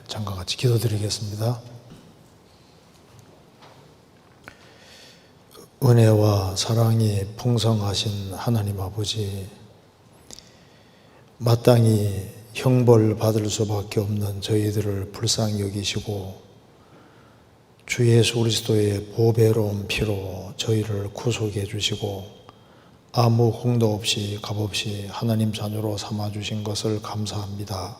잠깐 같이 기도드리겠습니다. 은혜와 사랑이 풍성하신 하나님 아버지, 마땅히 형벌 받을 수밖에 없는 저희들을 불쌍히 여기시고 주 예수 그리스도의 보배로운 피로 저희를 구속해 주시고 아무 공도 없이 값없이 하나님 자녀로 삼아주신 것을 감사합니다.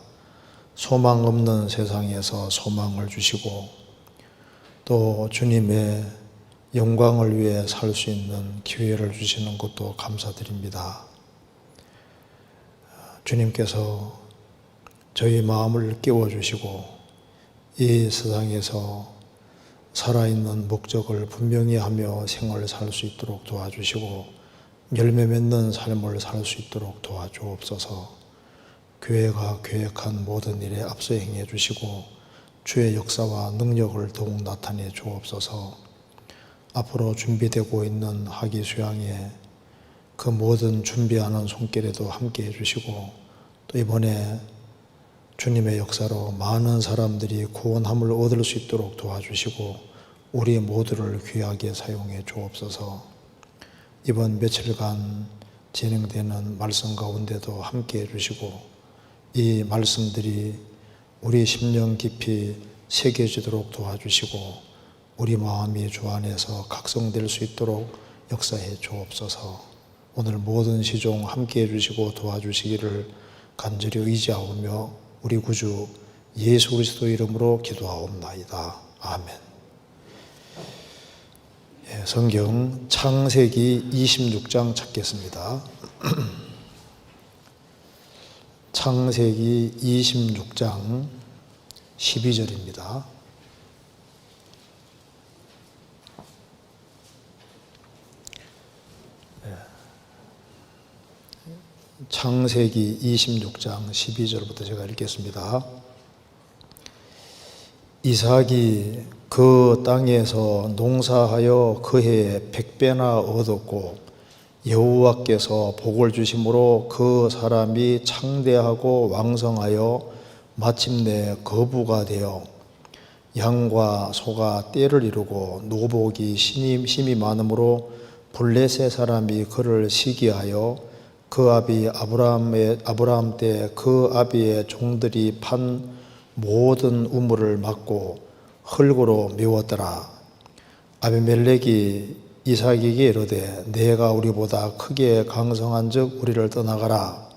소망 없는 세상에서 소망을 주시고 또 주님의 영광을 위해 살 수 있는 기회를 주시는 것도 감사드립니다. 주님께서 저희 마음을 깨워주시고 이 세상에서 살아있는 목적을 분명히 하며 생활을 살 수 있도록 도와주시고 열매 맺는 삶을 살 수 있도록 도와주옵소서. 교회가 계획한 모든 일에 앞서 행해 주시고 주의 역사와 능력을 더욱 나타내 주옵소서. 앞으로 준비되고 있는 학위 수양에 그 모든 준비하는 손길에도 함께 해주시고 또 이번에 주님의 역사로 많은 사람들이 구원함을 얻을 수 있도록 도와주시고 우리 모두를 귀하게 사용해 주옵소서. 이번 며칠간 진행되는 말씀 가운데도 함께 해주시고 이 말씀들이 우리 심령 깊이 새겨지도록 도와주시고 우리 마음이 주 안에서 각성될 수 있도록 역사해 주옵소서. 오늘 모든 시종 함께 해주시고 도와주시기를 간절히 의지하오며 우리 구주 예수 그리스도 이름으로 기도하옵나이다. 아멘. 성경 창세기 26장 찾겠습니다. 창세기 26장 12절입니다. 창세기 26장 12절부터 제가 읽겠습니다. 이삭이 그 땅에서 농사하여 그 해에 100배나 얻었고 여호와께서 복을 주심으로 그 사람이 창대하고 왕성하여 마침내 거부가 되어 양과 소가 떼를 이루고 노복이 심히 많으므로 블레셋 사람이 그를 시기하여 그 아비 아브라함 때 그 아비의 종들이 판 모든 우물을 막고 흙으로 메웠더라. 아비멜렉이 이삭에게 이르되 내가 우리보다 크게 강성한즉 우리를 떠나가라.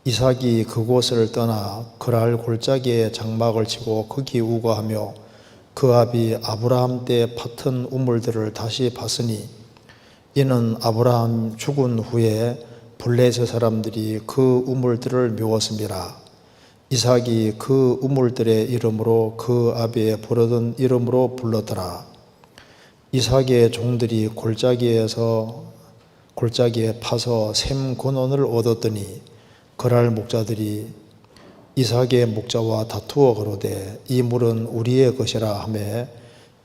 이삭이 그곳을 떠나 그랄 골짜기에 장막을 치고 거기 우거하며 그 아비 아브라함 때 팠던 우물들을 다시 팠으니 이는 아브라함 죽은 후에 블레셋 사람들이 그 우물들을 메웠습니다. 이삭이 그 우물들의 이름으로 그 아비의 부르던 이름으로 불렀더라. 이삭의 종들이 골짜기에 파서 샘 근원을 얻었더니 그랄 목자들이 이삭의 목자와 다투어 가로되 이 물은 우리의 것이라 하매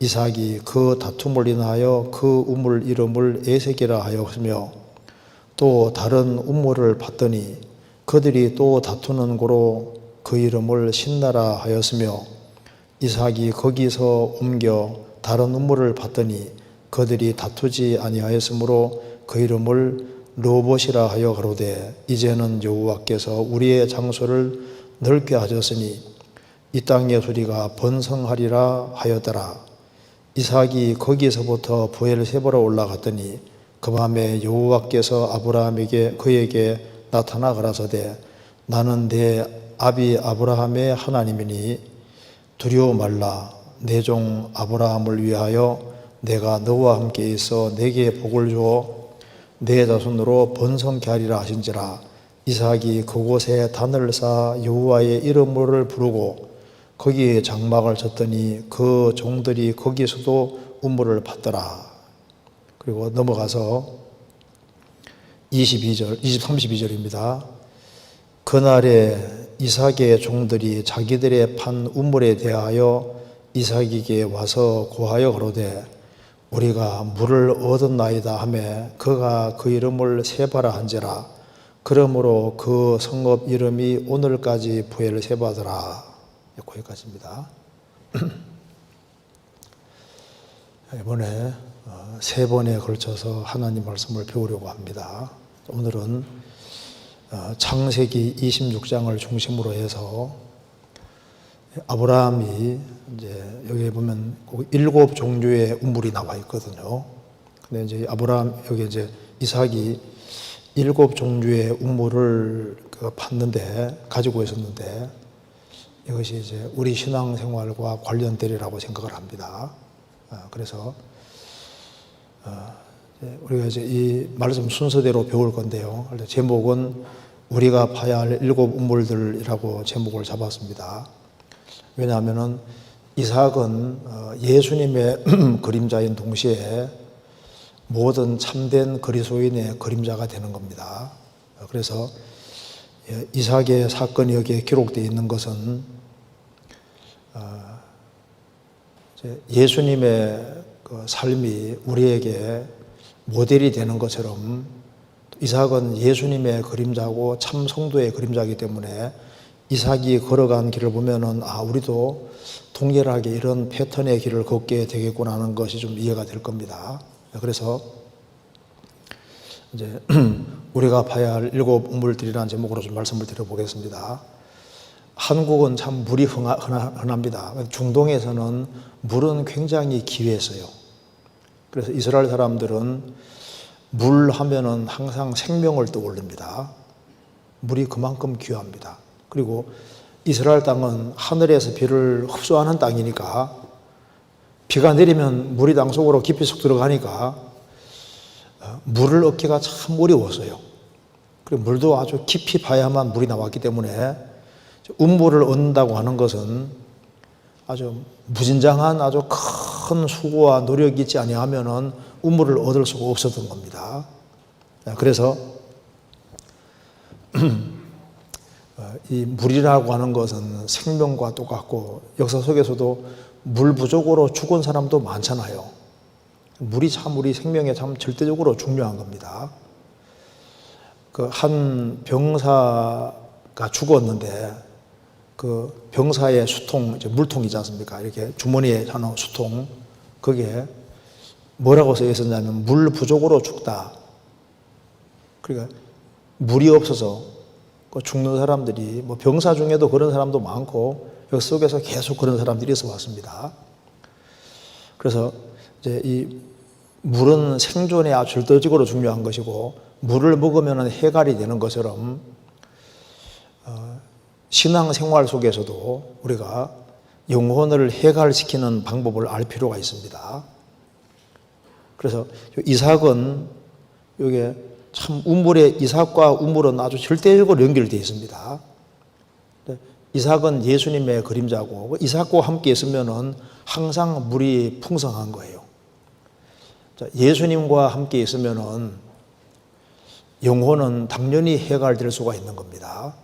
이삭이 그 다툼을 인하여 그 우물 이름을 에색이라 하였으며 또 다른 우물을 팠더니 그들이 또 다투는 고로 그 이름을 신나라 하였으며 이삭이 거기서 옮겨 다른 우물을 팠더니 그들이 다투지 아니하였으므로 그 이름을 르봇이라 하여 가로되 이제는 여호와께서 우리의 장소를 넓게 하셨으니 이 땅의 소리가 번성하리라 하였더라. 이삭이 거기서부터 브엘세바로 올라갔더니 그 밤에 여호와께서 아브라함에게 그에게 나타나 가라사대 나는 내 아비 아브라함의 하나님이니 두려워 말라. 내 종 아브라함을 위하여 내가 너와 함께 있어 내게 복을 주어 내 자손으로 번성케 하리라 하신지라. 이삭이 그곳에 단을 쌓아 여호와의 이름을 부르고 거기에 장막을 쳤더니 그 종들이 거기서도 우물을 팠더라. 그리고 넘어가서 32절입니다. 그날에 이삭의 종들이 자기들의 판 우물에 대하여 이삭에게 와서 고하여 가로되 우리가 물을 얻었나이다 하매 그가 그 이름을 세바라 한지라. 그러므로 그 성읍 이름이 오늘까지 브엘세바더라. 거기까지입니다. 이번에 세 번에 걸쳐서 하나님 말씀을 배우려고 합니다. 오늘은 창세기 26장을 중심으로 해서 아브라함이 이제 여기 보면 꼭 7종류의 우물이 나와 있거든요. 근데 이제 여기 이제 이삭이 7종류의 우물을 가지고 있었는데 이것이 이제 우리 신앙생활과 관련되리라고 생각을 합니다. 그래서 우리가 이제 이 말씀 순서대로 배울 건데요. 제목은 우리가 봐야 할 7 우물들이라고 제목을 잡았습니다. 왜냐하면은 이삭은 예수님의 그림자인 동시에 모든 참된 그리스도인의 그림자가 되는 겁니다. 그래서 이삭의 사건이 여기에 기록되어 있는 것은 예수님의 그 삶이 우리에게 모델이 되는 것처럼 이삭은 예수님의 그림자고 참 성도의 그림자이기 때문에 이삭이 걸어간 길을 보면은 우리도 동일하게 이런 패턴의 길을 걷게 되겠구나 하는 것이 좀 이해가 될 겁니다. 그래서 이제 우리가 봐야 할 7 우물들이라는 제목으로 좀 말씀을 드려보겠습니다. 한국은 참 물이 흔합니다. 중동에서는 물은 굉장히 귀했어요. 그래서 이스라엘 사람들은 물 하면은 항상 생명을 떠올립니다. 물이 그만큼 귀합니다. 그리고 이스라엘 땅은 하늘에서 비를 흡수하는 땅이니까 비가 내리면 물이 땅 속으로 깊이 쏙 들어가니까 물을 얻기가 참 어려웠어요. 그리고 물도 아주 깊이 봐야만 물이 나왔기 때문에 우물을 얻는다고 하는 것은 아주 무진장한 아주 큰 수고와 노력이 있지 아니하면은 우물을 얻을 수가 없었던 겁니다. 그래서 이 물이라고 하는 것은 생명과 똑같고 역사 속에서도 물 부족으로 죽은 사람도 많잖아요. 물이 참 우리 생명에 참 절대적으로 중요한 겁니다. 그 한 병사가 죽었는데 그 병사의 수통, 이제 물통이지 않습니까? 이렇게 주머니에 하는 수통, 거기에 뭐라고 써 있었냐면 물 부족으로 죽다. 그러니까 물이 없어서 죽는 사람들이 뭐 병사 중에도 그런 사람도 많고 여기 속에서 계속 그런 사람들이 있어 왔습니다. 그래서 이제 이 물은 생존에 아주 절대적으로 중요한 것이고 물을 먹으면 해갈이 되는 것처럼 신앙생활 속에서도 우리가 영혼을 해갈시키는 방법을 알 필요가 있습니다. 그래서 이삭은 여기에 참 이삭과 우물은 아주 절대적으로 연결되어 있습니다. 이삭은 예수님의 그림자고 이삭과 함께 있으면은 항상 물이 풍성한 거예요. 예수님과 함께 있으면은 영혼은 당연히 해갈될 수가 있는 겁니다.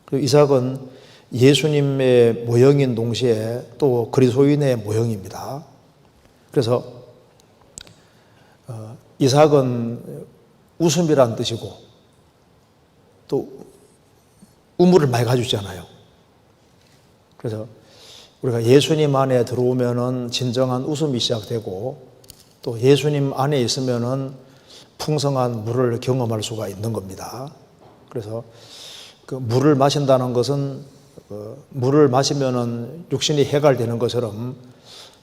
그리고 이삭은 예수님의 모형인 동시에 또 그리스도인의 모형입니다. 그래서 이삭은 웃음이란 뜻이고 또 우물을 많이 가지고 있잖아요. 그래서 우리가 예수님 안에 들어오면은 진정한 웃음이 시작되고 또 예수님 안에 있으면은 풍성한 물을 경험할 수가 있는 겁니다. 그래서 그 물을 마신다는 것은 물을 마시면은 육신이 해갈되는 것처럼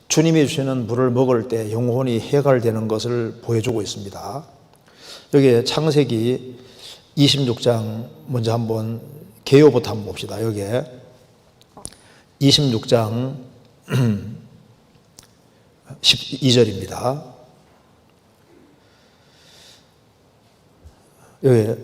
주님이 주시는 물을 먹을 때 영혼이 해갈되는 것을 보여주고 있습니다. 여기에 창세기 26장 먼저 한번 개요부터 한번 봅시다. 여기에 26장 12절입니다. 여기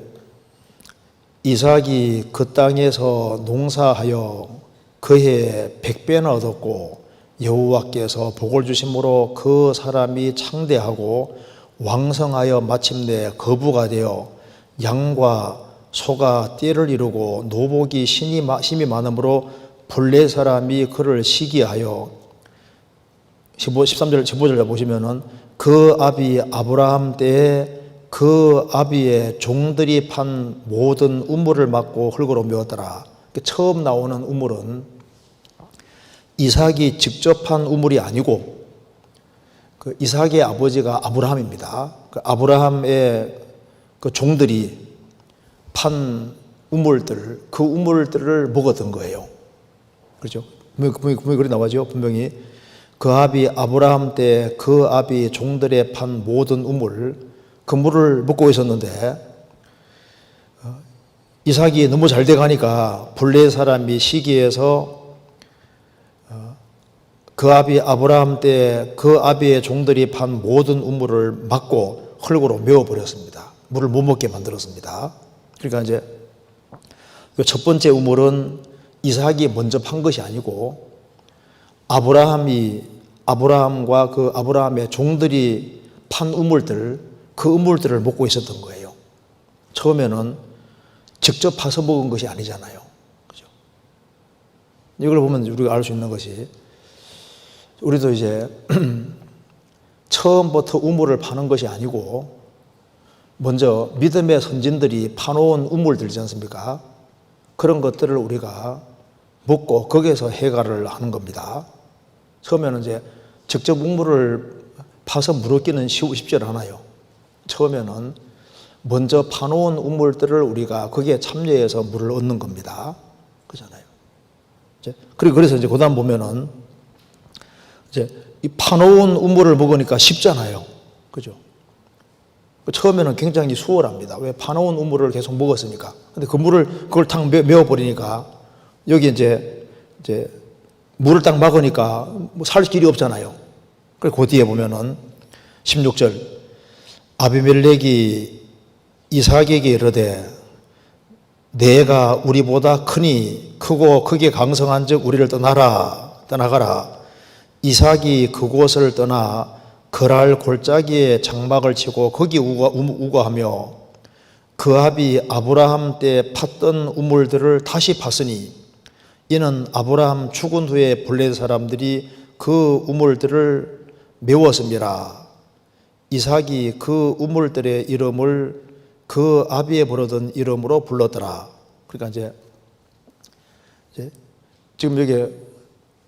이삭이 그 땅에서 농사하여 그해 100배나 얻었고 여호와께서 복을 주심으로 그 사람이 창대하고 왕성하여 마침내 거부가 되어 양과 소가 떼를 이루고 노복이 심이 많으므로 블레 사람이 그를 시기하여 13절 15절 보시면은 그 아비 아브라함 때에 그 아비의 종들이 판 모든 우물을 막고 흙으로 메웠더라. 처음 나오는 우물은 이삭이 직접 한 우물이 아니고 그 이삭의 아버지가 아브라함입니다. 그 아브라함의 그 종들이 판 우물들, 그 우물들을 먹었던 거예요. 그렇죠? 분명히 그리 나와죠. 분명히 그 아비 아브라함 때 그 아비 종들의 판 모든 우물, 그 물을 먹고 있었는데 이삭이 너무 잘 돼가니까 블레 사람이 시기해서 그 아비 아브라함 때 그 아비의 종들이 판 모든 우물을 막고 흙으로 메워버렸습니다. 물을 못 먹게 만들었습니다. 그러니까 이제 첫 번째 우물은 이삭이 먼저 판 것이 아니고 아브라함과 그 아브라함의 종들이 판 우물들, 그 우물들을 먹고 있었던 거예요. 처음에는 직접 파서 먹은 것이 아니잖아요. 그죠? 이걸 보면 우리가 알 수 있는 것이 우리도 이제 처음부터 우물을 파는 것이 아니고 먼저 믿음의 선진들이 파놓은 우물들이지 않습니까? 그런 것들을 우리가 먹고 거기에서 해갈을 하는 겁니다. 처음에는 이제 직접 우물을 파서 물을 끼는 쉽지 않아요. 처음에는 먼저 파놓은 우물들을 우리가 거기에 참여해서 물을 얻는 겁니다. 그렇잖아요. 그래서 이제 그다음 보면은 이제 이 파놓은 우물을 먹으니까 쉽잖아요. 그죠? 처음에는 굉장히 수월합니다. 왜? 파놓은 우물을 계속 먹었으니까. 근데 그 물을 그걸 딱 메워버리니까 여기 이제 물을 딱 막으니까 뭐 살 길이 없잖아요. 그래서 그 뒤에 보면은 16절 아비멜렉이 이삭에게 이르되 내가 우리보다 크고 크게 강성한즉 우리를 떠나가라. 이삭이 그곳을 떠나 그랄 골짜기에 장막을 치고 거기 우거하며 그 아비 아브라함 때 팠던 우물들을 다시 팠으니 이는 아브라함 죽은 후에 블레 사람들이 그 우물들을 메웠음이라. 이삭이 그 우물들의 이름을 그 아비에 부르던 이름으로 불렀더라. 그러니까 이제 지금 여기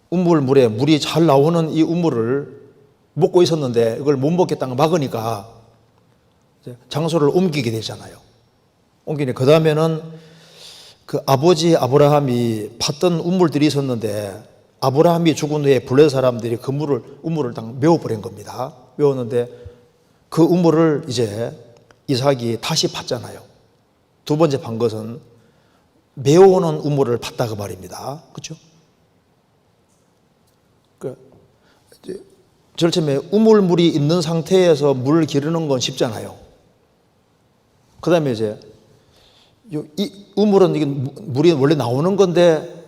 우물물에 물이 잘 나오는 이 우물을 먹고 있었는데 이걸 못 먹겠다고 막으니까 장소를 옮기게 되잖아요. 옮기니까 그 다음에는 그 아버지 아브라함이 팠던 우물들이 있었는데 아브라함이 죽은 후에 블레 사람들이 그 우물을 딱 메워버린 겁니다. 메웠는데 그 우물을 이제 이삭이 다시 팠잖아요. 두 번째 판 것은 메워오는 우물을 팠다 그 말입니다. 그렇죠? 제일 처음에 우물물이 있는 상태에서 물을 기르는 건 쉽잖아요. 그 다음에 이제 이 우물은 이게 물이 원래 나오는 건데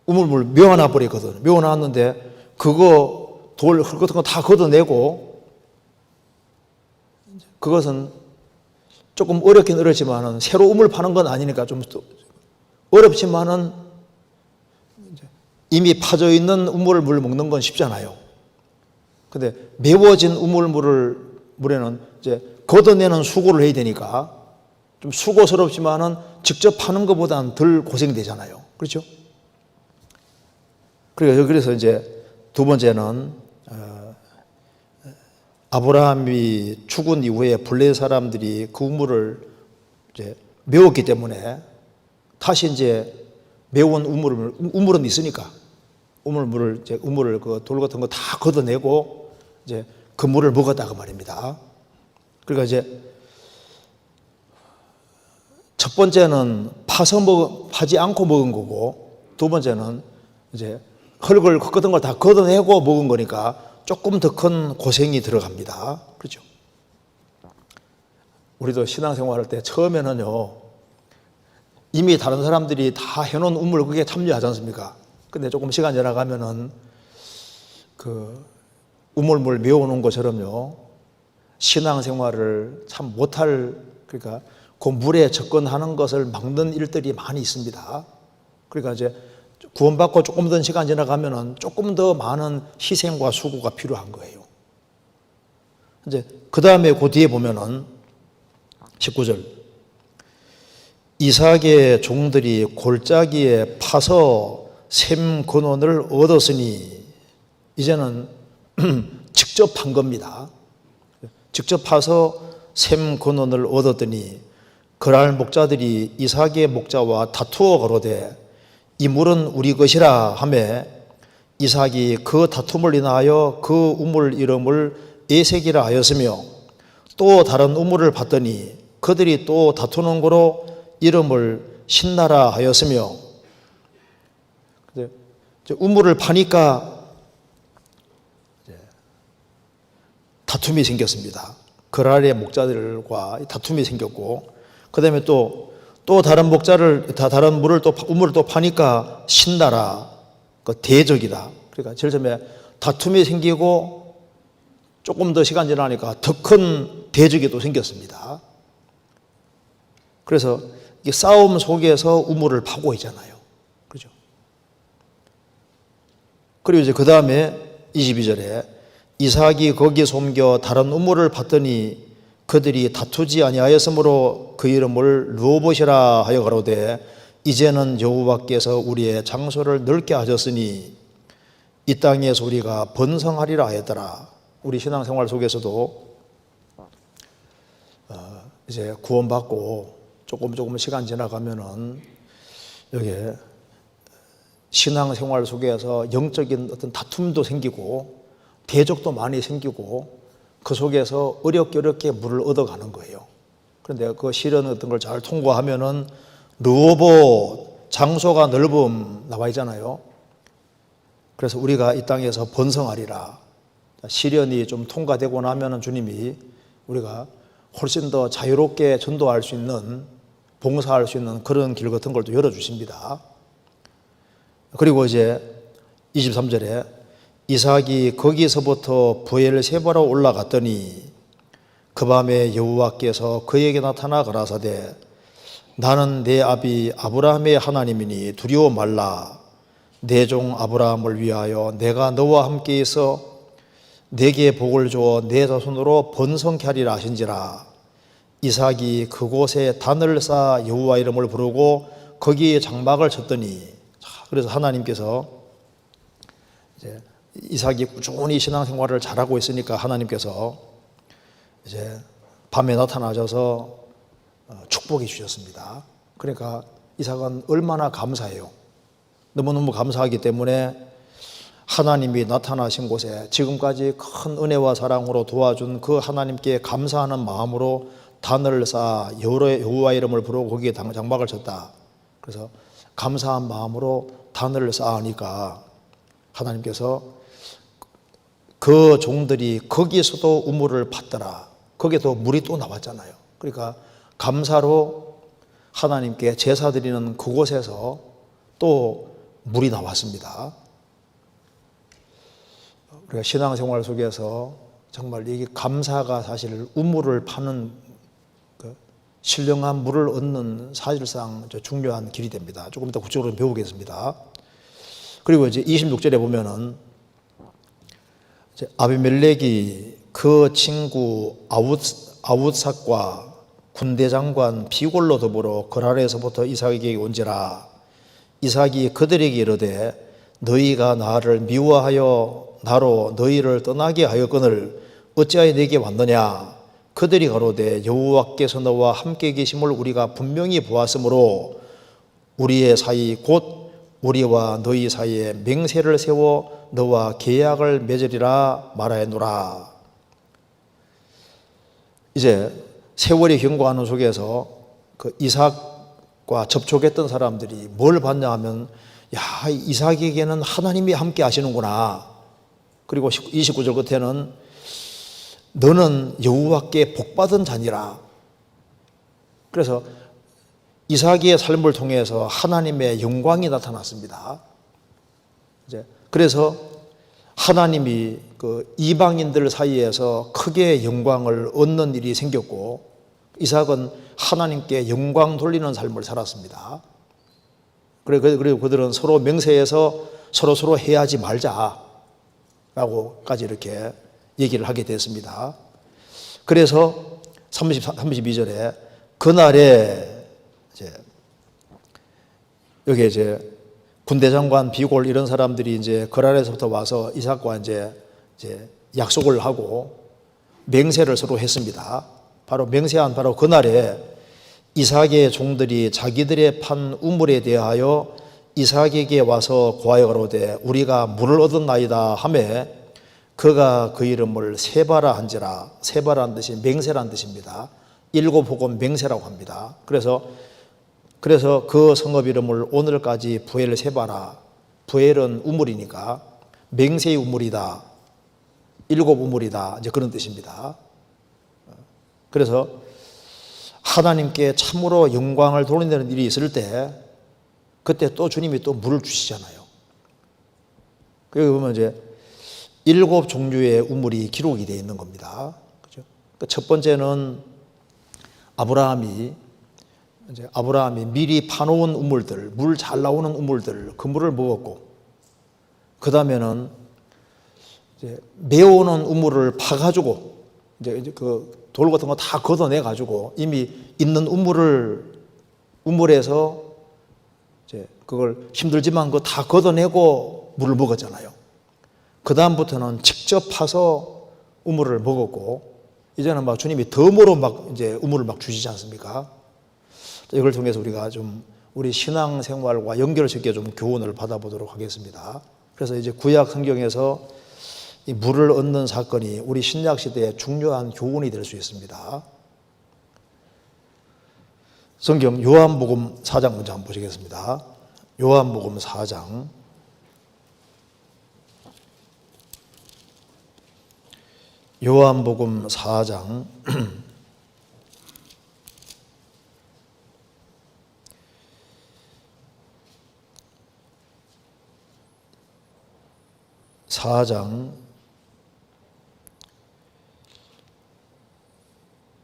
우물물 메워놔 버리거든. 메워놨는데 그거 돌 같은 거 다 걷어내고 그것은 조금 어렵긴 어렵지만은 새로 우물 파는 건 아니니까 좀 어렵지만은 이미 파져 있는 우물을 먹는 건 쉽잖아요. 근데 메워진 물에는 이제 걷어내는 수고를 해야 되니까 좀 수고스럽지만은 직접 파는 것보다는 덜 고생되잖아요. 그렇죠? 그래서 이제 두 번째는 아브라함이 죽은 이후에 블레 사람들이 그 우물을 이제 메웠기 때문에 다시 이제 메운 우물은 있으니까 우물을 그 돌 같은 거 다 걷어내고 이제 그 물을 먹었다고 말입니다. 그러니까 이제 첫 번째는 파지 않고 먹은 거고 두 번째는 이제 흙 같은 걸 다 걷어내고 먹은 거니까 조금 더 큰 고생이 들어갑니다. 그렇죠? 우리도 신앙생활할 때 처음에는요 이미 다른 사람들이 다 해놓은 우물 그게 참여하지 않습니까? 근데 조금 시간 지나가면은 그 우물물 메워놓은 것처럼요 신앙생활을 참 못할 그러니까 그 물에 접근하는 것을 막는 일들이 많이 있습니다. 그러니까 이제 구원받고 조금 더 시간 지나가면은 조금 더 많은 희생과 수고가 필요한 거예요. 이제 그 다음에 그 뒤에 보면은 19절 이삭의 종들이 골짜기에 파서 샘 근원을 얻었으니 이제는 직접 판 겁니다. 직접 파서 샘 근원을 얻었더니 그랄 목자들이 이삭의 목자와 다투어 가로되 이 물은 우리 것이라 하매 이삭이 그 다툼을 인하여 그 우물 이름을 에색이라 하였으며 또 다른 우물을 봤더니 그들이 또 다투는 거로 이름을 신나라 하였으며 우물을 파니까 다툼이 생겼습니다. 그랄의 목자들과 다툼이 생겼고 그 다음에 또 다른 다른 우물을 또 파니까 신나라, 그 대적이다. 그러니까 제일 처음에 다툼이 생기고 조금 더 시간 지나니까 더 큰 대적이 또 생겼습니다. 그래서 이게 싸움 속에서 우물을 파고 있잖아요. 그죠? 그리고 이제 그 다음에 22절에 이삭이 거기에 옮겨 다른 우물을 봤더니 그들이 다투지 아니하였으므로 그 이름을 르호봇이라 하여 가로되 이제는 여호와께서 우리의 장소를 넓게 하셨으니 이 땅에서 우리가 번성하리라 하였더라. 우리 신앙생활 속에서도 이제 구원받고 조금 시간 지나가면은 여기에 신앙생활 속에서 영적인 어떤 다툼도 생기고 대적도 많이 생기고 그 속에서 어렵게 물을 얻어가는 거예요. 그런데 그 시련 어떤 걸 잘 통과하면은 르호봇, 장소가 넓음 나와 있잖아요. 그래서 우리가 이 땅에서 번성하리라. 시련이 좀 통과되고 나면은 주님이 우리가 훨씬 더 자유롭게 전도할 수 있는, 봉사할 수 있는 그런 길 같은 걸 또 열어주십니다. 그리고 이제 23절에 이삭이 거기서부터 브엘세바로 올라갔더니 그 밤에 여호와께서 그에게 나타나 가라사대 나는 내 아비 아브라함의 하나님이니 두려워 말라. 내 종 아브라함을 위하여 내가 너와 함께 있어 내게 복을 주어 내 자손으로 번성케 하리라 하신지라. 이삭이 그곳에 단을 쌓아 여호와 이름을 부르고 거기에 장막을 쳤더니, 그래서 하나님께서 이제 이삭이 꾸준히 신앙생활을 잘하고 있으니까 하나님께서 이제 밤에 나타나셔서 축복해 주셨습니다. 그러니까 이삭은 얼마나 감사해요. 너무너무 감사하기 때문에 하나님이 나타나신 곳에 지금까지 큰 은혜와 사랑으로 도와준 그 하나님께 감사하는 마음으로 단을 쌓아 여호와 이름을 부르고 거기에 장막을 쳤다. 그래서 감사한 마음으로 단을 쌓으니까 하나님께서 그 종들이 거기에서도 우물을 팠더라. 거기에도 물이 또 나왔잖아요. 그러니까 감사로 하나님께 제사 드리는 그곳에서 또 물이 나왔습니다. 우리가 신앙생활 속에서 정말 이게 감사가 사실 우물을 파는 신령한 물을 얻는 사실상 중요한 길이 됩니다. 조금 이따 구체적으로 배우겠습니다. 그리고 이제 26절에 보면은 아비멜렉이 그 친구 아웃삭과 군대 장관 비골로 더불어 그랄에서부터 이삭에게 온지라. 이삭이 그들에게 이르되 너희가 나를 미워하여 나로 너희를 떠나게 하였거늘 어찌하여 내게 왔느냐. 그들이 가로되 여호와께서 너와 함께 계심을 우리가 분명히 보았으므로 우리의 사이 곧 우리와 너희 사이에 맹세를 세워 너와 계약을 맺으리라 말하였노라. 이제 세월이 경과하는 속에서 그 이삭과 접촉했던 사람들이 뭘 봤냐 하면, 야, 이삭에게는 하나님이 함께 하시는구나. 그리고 29절 끝에는 너는 여호와께 복받은 자니라. 그래서 이삭의 삶을 통해서 하나님의 영광이 나타났습니다. 이제 그래서 하나님이 그 이방인들 사이에서 크게 영광을 얻는 일이 생겼고, 이삭은 하나님께 영광 돌리는 삶을 살았습니다. 그리고 그들은 서로 맹세해서 서로 해하지 말자라고까지 이렇게 얘기를 하게 됐습니다. 그래서 32절에 그날에 여기 이제 군대장관, 비골 이런 사람들이 이제 거란에서부터 와서 이삭과 이제 약속을 하고 맹세를 서로 했습니다. 바로 맹세한 바로 그날에 이삭의 종들이 자기들의 판 우물에 대하여 이삭에게 와서 고하여 가로되 우리가 물을 얻었나이다 하매 그가 그 이름을 세바라 한지라. 세바라는 뜻이 맹세란 뜻입니다. 일곱 혹은 맹세라고 합니다. 그래서 그 성읍 이름을 오늘까지 부엘 세바라. 부엘은 우물이니까 맹세의 우물이다. 일곱 우물이다. 이제 그런 뜻입니다. 그래서 하나님께 참으로 영광을 돌리는 일이 있을 때 그때 또 주님이 또 물을 주시잖아요. 여기 보면 이제 일곱 종류의 우물이 기록이 되어 있는 겁니다. 그죠? 첫 번째는 아브라함이 미리 파놓은 우물들, 물 잘 나오는 우물들, 그 물을 먹었고, 그 다음에는 이제 메어오는 우물을 파가지고 이제 그 돌 같은 거 다 걷어내가지고 이미 있는 우물에서 이제 그걸 힘들지만 그거 다 걷어내고 물을 먹었잖아요. 그 다음부터는 직접 파서 우물을 먹었고, 이제는 막 주님이 덤으로 막 이제 우물을 막 주시지 않습니까? 이걸 통해서 우리가 좀 우리 신앙생활과 연결시켜 좀 교훈을 받아보도록 하겠습니다. 그래서 이제 구약 성경에서 이 물을 얻는 사건이 우리 신약 시대에 중요한 교훈이 될 수 있습니다. 성경 요한복음 4장 먼저 한번 보시겠습니다. 요한복음 4장. 요한복음 4장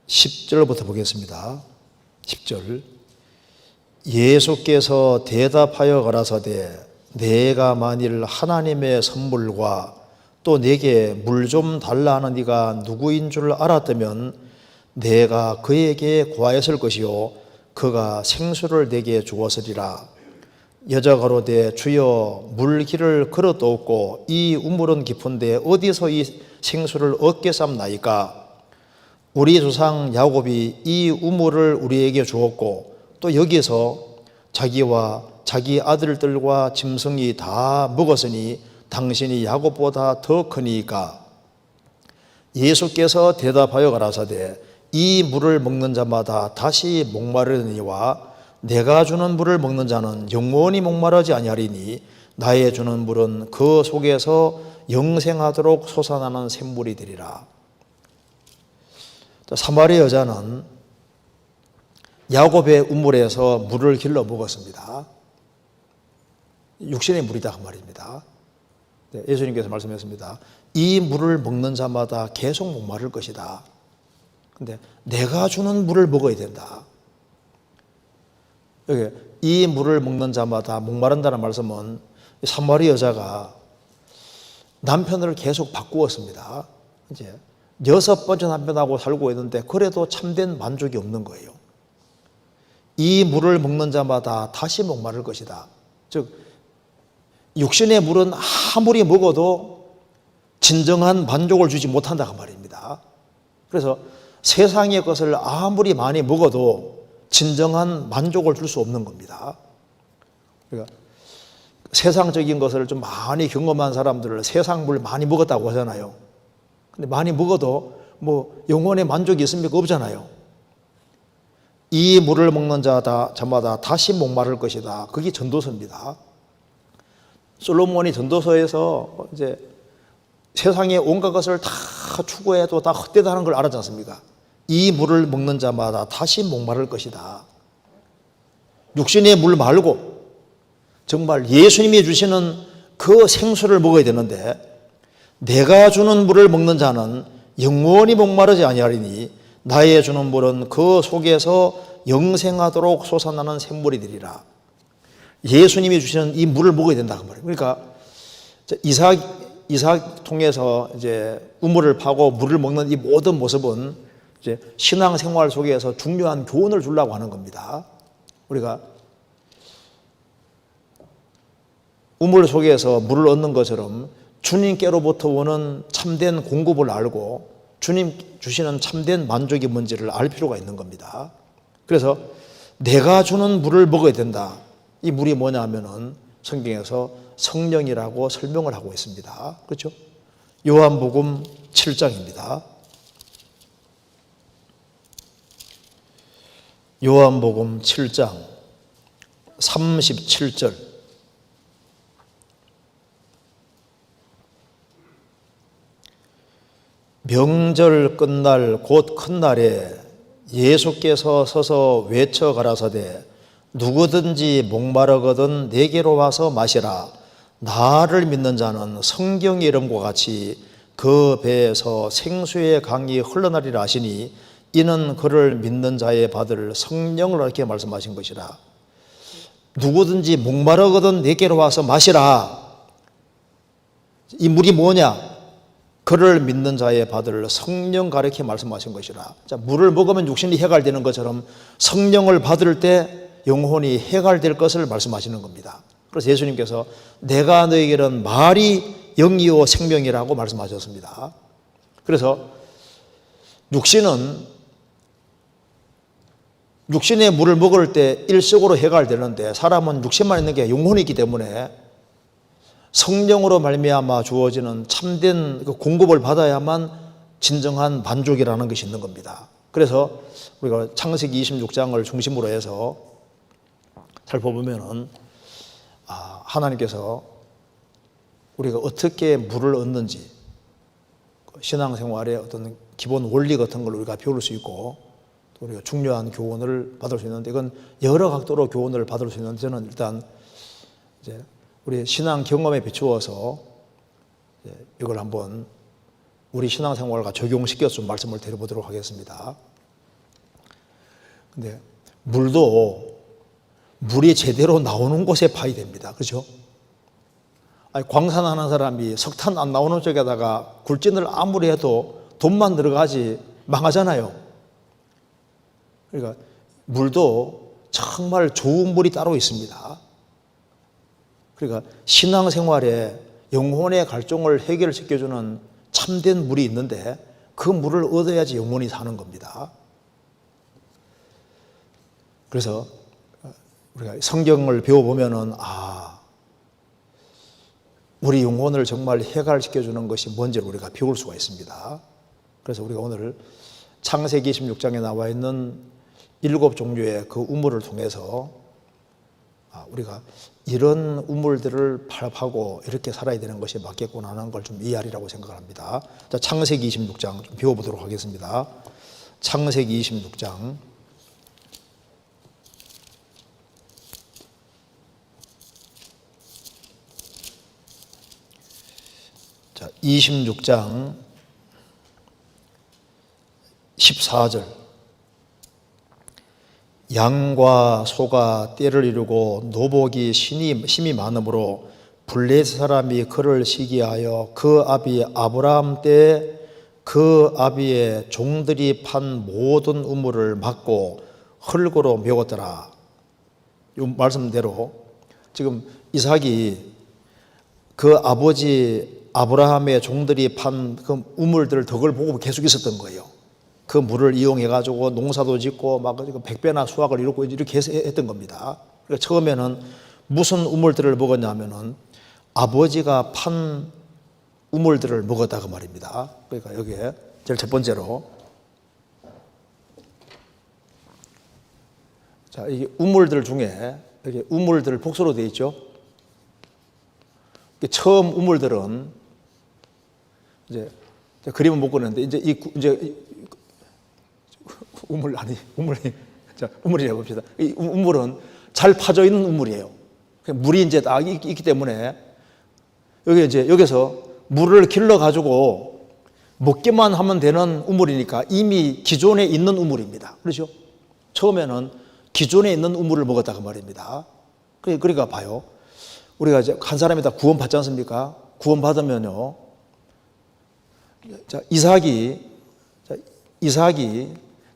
10절부터 보겠습니다. 10절. 예수께서 대답하여 가라사대 내가 만일 하나님의 선물과 또 내게 물 좀 달라 하는 네가 누구인 줄 알았다면 내가 그에게 구하였을 것이요 그가 생수를 내게 주었으리라. 여자가 가로되 주여 물길을 걸어도옵고 이 우물은 깊은데 어디서 이 생수를 얻겠삼나이까. 우리 조상 야곱이 이 우물을 우리에게 주었고 또 여기서 자기와 자기 아들들과 짐승이 다 먹었으니 당신이 야곱보다 더 크니까. 예수께서 대답하여 가라사대 이 물을 먹는 자마다 다시 목마르니와 내가 주는 물을 먹는 자는 영원히 목마르지 아니하리니 나의 주는 물은 그 속에서 영생하도록 솟아나는 샘물이 되리라. 사마리아 여자는 야곱의 우물에서 물을 길러 먹었습니다. 육신의 물이다 그 말입니다. 예수님께서 말씀했습니다. 이 물을 먹는 자마다 계속 목마를 것이다. 근데 내가 주는 물을 먹어야 된다. 여기 이 물을 먹는 자마다 목마른다는 말씀은 사마리아 여자가 남편을 계속 바꾸었습니다. 이제 6번째 남편하고 살고 있는데 그래도 참된 만족이 없는 거예요. 이 물을 먹는 자마다 다시 목마를 것이다. 즉 육신의 물은 아무리 먹어도 진정한 만족을 주지 못한다 그 말입니다. 그래서 세상의 것을 아무리 많이 먹어도 진정한 만족을 줄 수 없는 겁니다. 그러니까 세상적인 것을 좀 많이 경험한 사람들을 세상 물 많이 먹었다고 하잖아요. 근데 많이 먹어도 뭐 영혼의 만족이 있습니까? 없잖아요. 이 물을 먹는 자마다 다시 목마를 것이다. 그게 전도서입니다. 솔로몬이 전도서에서 이제 세상의 온갖 것을 다 추구해도 다 헛되다는 걸 알았지 않습니까? 이 물을 먹는 자마다 다시 목마를 것이다. 육신의 물 말고 정말 예수님이 주시는 그 생수를 먹어야 되는데 내가 주는 물을 먹는 자는 영원히 목마르지 아니하리니 나의 주는 물은 그 속에서 영생하도록 솟아나는 샘물이 되리라. 예수님이 주시는 이 물을 먹어야 된다 그 말이에요. 그러니까 이삭 통해서 이제 우물을 파고 물을 먹는 이 모든 모습은 이제 신앙생활 속에서 중요한 교훈을 주려고 하는 겁니다. 우리가 우물 속에서 물을 얻는 것처럼 주님께로부터 오는 참된 공급을 알고 주님 주시는 참된 만족이 뭔지를 알 필요가 있는 겁니다. 그래서 내가 주는 물을 먹어야 된다. 이 물이 뭐냐 하면은 성경에서 성령이라고 설명을 하고 있습니다. 그렇죠? 요한복음 7장입니다. 요한복음 7장 37절. 명절 끝날 곧 큰 날에 예수께서 서서 외쳐 가라사대 누구든지 목마르거든 내게로 와서 마시라. 나를 믿는 자는 성경의 이름과 같이 그 배에서 생수의 강이 흘러나리라 하시니 이는 그를 믿는 자의 받을 성령을 이렇게 말씀하신 것이라. 누구든지 목마르거든 내게로 와서 마시라. 이 물이 뭐냐? 그를 믿는 자의 받을 성령 가르쳐 말씀하신 것이라. 자, 물을 먹으면 육신이 해갈되는 것처럼 성령을 받을 때 영혼이 해갈될 것을 말씀하시는 겁니다. 그래서 예수님께서 내가 너에게는 말이 영이요 생명이라고 말씀하셨습니다. 그래서 육신의 물을 먹을 때 일식으로 해갈되는데 사람은 육신만 있는 게 영혼이 있기 때문에 성령으로 말미암아 주어지는 참된 그 공급을 받아야만 진정한 만족이라는 것이 있는 겁니다. 그래서 우리가 창세기 26장을 중심으로 해서 살펴보면은 하나님께서 우리가 어떻게 물을 얻는지 신앙생활의 어떤 기본 원리 같은 걸 우리가 배울 수 있고 또 우리가 중요한 교훈을 받을 수 있는데 이건 여러 각도로 교훈을 받을 수 있는데 저는 일단 이제 우리 신앙 경험에 비추어서 이걸 한번 우리 신앙생활과 적용시켜서 좀 말씀을 드려보도록 하겠습니다. 근데 물이 제대로 나오는 곳에 파야 됩니다. 그렇죠? 광산하는 사람이 석탄 안 나오는 쪽에다가 굴진을 아무리 해도 돈만 들어가지 망하잖아요. 그러니까 물도 정말 좋은 물이 따로 있습니다. 그러니까 신앙생활에 영혼의 갈증을 해결시켜주는 참된 물이 있는데 그 물을 얻어야지 영혼이 사는 겁니다. 그래서 우리가 성경을 배워보면은 우리 영혼을 정말 해갈시켜주는 것이 뭔지를 우리가 배울 수가 있습니다. 그래서 우리가 오늘 창세기 26장에 나와 있는 7종류의 그 우물을 통해서 우리가 이런 우물들을 파고 이렇게 살아야 되는 것이 맞겠구나 하는 걸 좀 이해하리라고 생각합니다. 자, 창세기 26장 좀 배워보도록 하겠습니다. 창세기 26장 자, 26장 14절 양과 소가 떼를 이루고 노복이 심이 많으므로 블레셋 사람이 그를 시기하여 그 아비 아브라함 때에 그 아비의 종들이 판 모든 우물을 막고 흙으로 메웠더라. 이 말씀대로 지금 이삭이 그 아버지 아브라함의 종들이 판 그 우물들 덕을 보고 계속 있었던 거예요. 그 물을 이용해 가지고 농사도 짓고 막 백배나 수확을 이루고 이렇게 했던 겁니다. 그러니까 처음에는 무슨 우물들을 먹었냐면은 아버지가 판 우물들을 먹었다고 말입니다. 그러니까 여기에 제일 첫 번째로 자, 이 우물들 중에 여기 우물들 복수로 되어 있죠. 처음 우물들은 이제 그림은 못 그리는데 이제 우물이라고 봅시다. 이 우물은 잘 파져 있는 우물이에요. 물이 이제 딱 있기 때문에 여기서 물을 길러 가지고 먹기만 하면 되는 우물이니까 이미 기존에 있는 우물입니다. 그렇죠? 처음에는 기존에 있는 우물을 먹었다고 말입니다. 그러니까 봐요. 우리가 이제 한 사람이 다 구원받지 않습니까? 구원받으면요. 자, 이삭이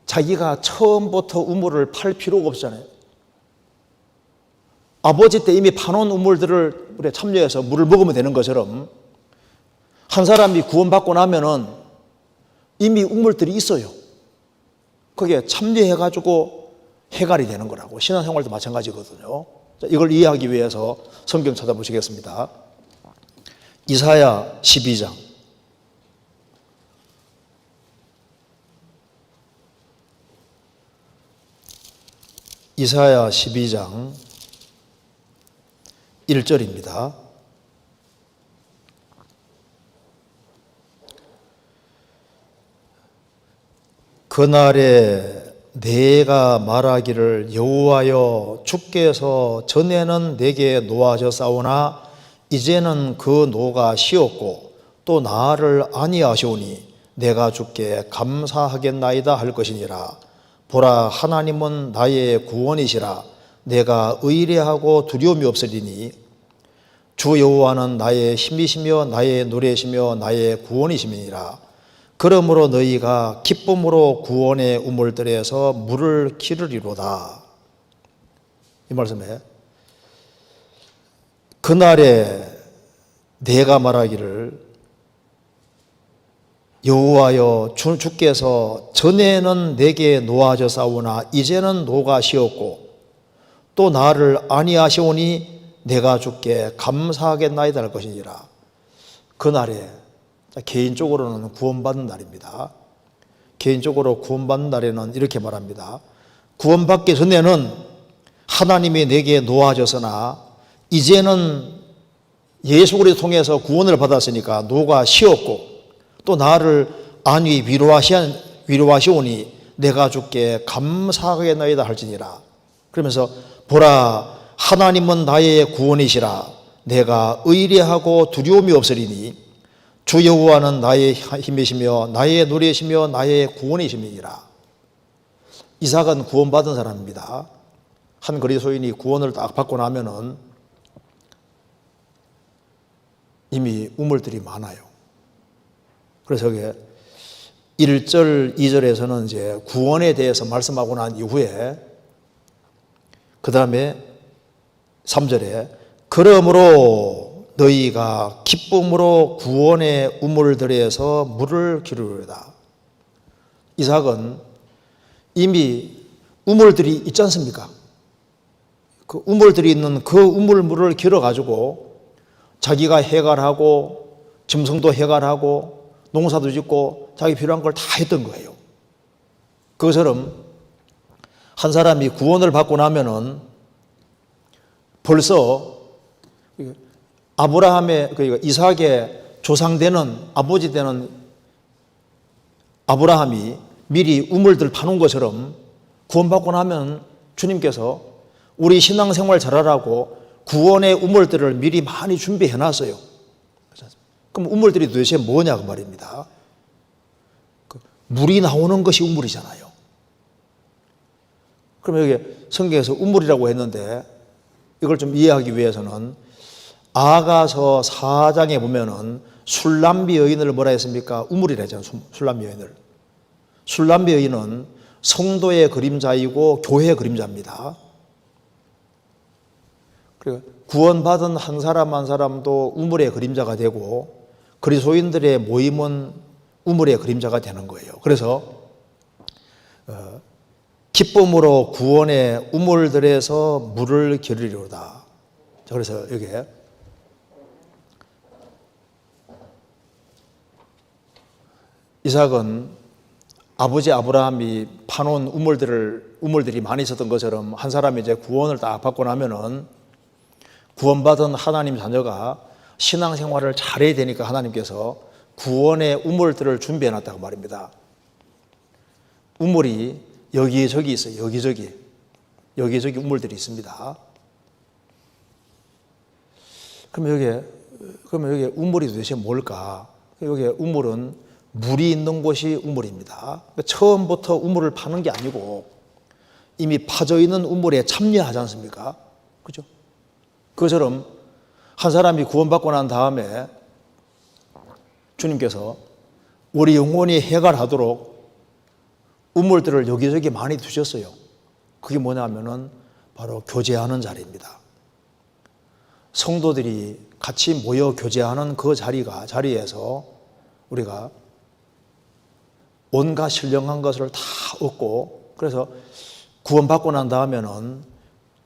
자기가 처음부터 우물을 팔 필요가 없잖아요. 아버지 때 이미 파놓은 우물들을 우리가 참여해서 물을 먹으면 되는 것처럼 한 사람이 구원받고 나면은 이미 우물들이 있어요. 거기에 참여해가지고 해갈이 되는 거라고. 신앙생활도 마찬가지거든요. 자, 이걸 이해하기 위해서 성경 찾아보시겠습니다. 이사야 12장. 이사야 12장 1절입니다. 그날에 내가 말하기를 여호와여 주께서 전에는 내게 노하셨사오나 이제는 그 노가 쉬었고 또 나를 아니하시오니 내가 주께 감사하겠나이다 할 것이니라. 보라 하나님은 나의 구원이시라. 내가 의뢰하고 두려움이 없으리니 주 여호와는 나의 힘이시며 나의 노래시며 나의 구원이심이니라. 그러므로 너희가 기쁨으로 구원의 우물들에서 물을 기르리로다. 이 말씀에 그날에 내가 말하기를 여호와여 주께서 전에는 내게 노하셨사오나 이제는 노가 쉬었고 또 나를 아니하시오니 내가 주께 감사하겠나이다 할 것이니라. 그날에 개인적으로는 구원받는 날입니다. 개인적으로 구원받는 날에는 이렇게 말합니다. 구원받기 전에는 하나님이 내게 노하셨으나 이제는 예수 그리스도 통해서 구원을 받았으니까 노가 쉬었고 또 나를 안위 위로하시오니 내가 주께 감사하겠나이다 할지니라. 그러면서 보라 하나님은 나의 구원이시라. 내가 의뢰하고 두려움이 없으리니 주 여호와는 나의 힘이시며 나의 노래이시며 나의 구원이심이니라. 이삭은 구원받은 사람입니다. 한 그리스도인이 구원을 딱 받고 나면은 이미 우물들이 많아요. 그래서 여기 1절, 2절에서는 이제 구원에 대해서 말씀하고 난 이후에 그 다음에 3절에 그러므로 너희가 기쁨으로 구원의 우물들에서 물을 기르리로다. 이삭은 이미 우물들이 있지 않습니까? 그 우물들이 있는 그 우물물을 길어가지고 자기가 해갈하고 짐승도 해갈하고 농사도 짓고 자기 필요한 걸 다 했던 거예요. 그것처럼 한 사람이 구원을 받고 나면은 벌써 아브라함의 그러니까 이삭의 조상되는 아버지 되는 아브라함이 미리 우물들 파놓은 것처럼 구원받고 나면 주님께서 우리 신앙생활 잘하라고 구원의 우물들을 미리 많이 준비해 놨어요. 그럼 우물들이 도대체 뭐냐 그 말입니다. 물이 나오는 것이 우물이잖아요. 그럼 여기 성경에서 우물이라고 했는데 이걸 좀 이해하기 위해서는 아가서 4장에 보면은 술람비 여인을 뭐라 했습니까? 우물이라 했잖아요. 술람비 여인을. 술람비 여인은 성도의 그림자이고 교회의 그림자입니다. 그리고 구원받은 한 사람 한 사람도 우물의 그림자가 되고 그리스도인들의 모임은 우물의 그림자가 되는 거예요. 그래서 기쁨으로 구원의 우물들에서 물을 기르리로다. 그래서 여기에 이삭은 아버지 아브라함이 파놓은 우물들이 많이 있었던 것처럼 한 사람이 이제 구원을 딱 받고 나면은 구원받은 하나님 자녀가 신앙생활을 잘해야 되니까 하나님께서 구원의 우물들을 준비해 놨다고 말입니다. 우물이 여기저기 있어요. 여기저기 우물들이 있습니다. 그럼 여기 우물이 도대체 뭘까? 여기 우물은 물이 있는 곳이 우물입니다. 그러니까 처음부터 우물을 파는 게 아니고 이미 파져 있는 우물에 참여하지 않습니까? 그죠? 그것처럼 한 사람이 구원받고 난 다음에 주님께서 우리 영혼이 해갈하도록 우물들을 여기저기 많이 두셨어요. 그게 뭐냐면은 바로 교제하는 자리입니다. 성도들이 같이 모여 교제하는 그 자리에서 우리가 온갖 신령한 것을 다 얻고, 그래서 구원받고 난 다음에는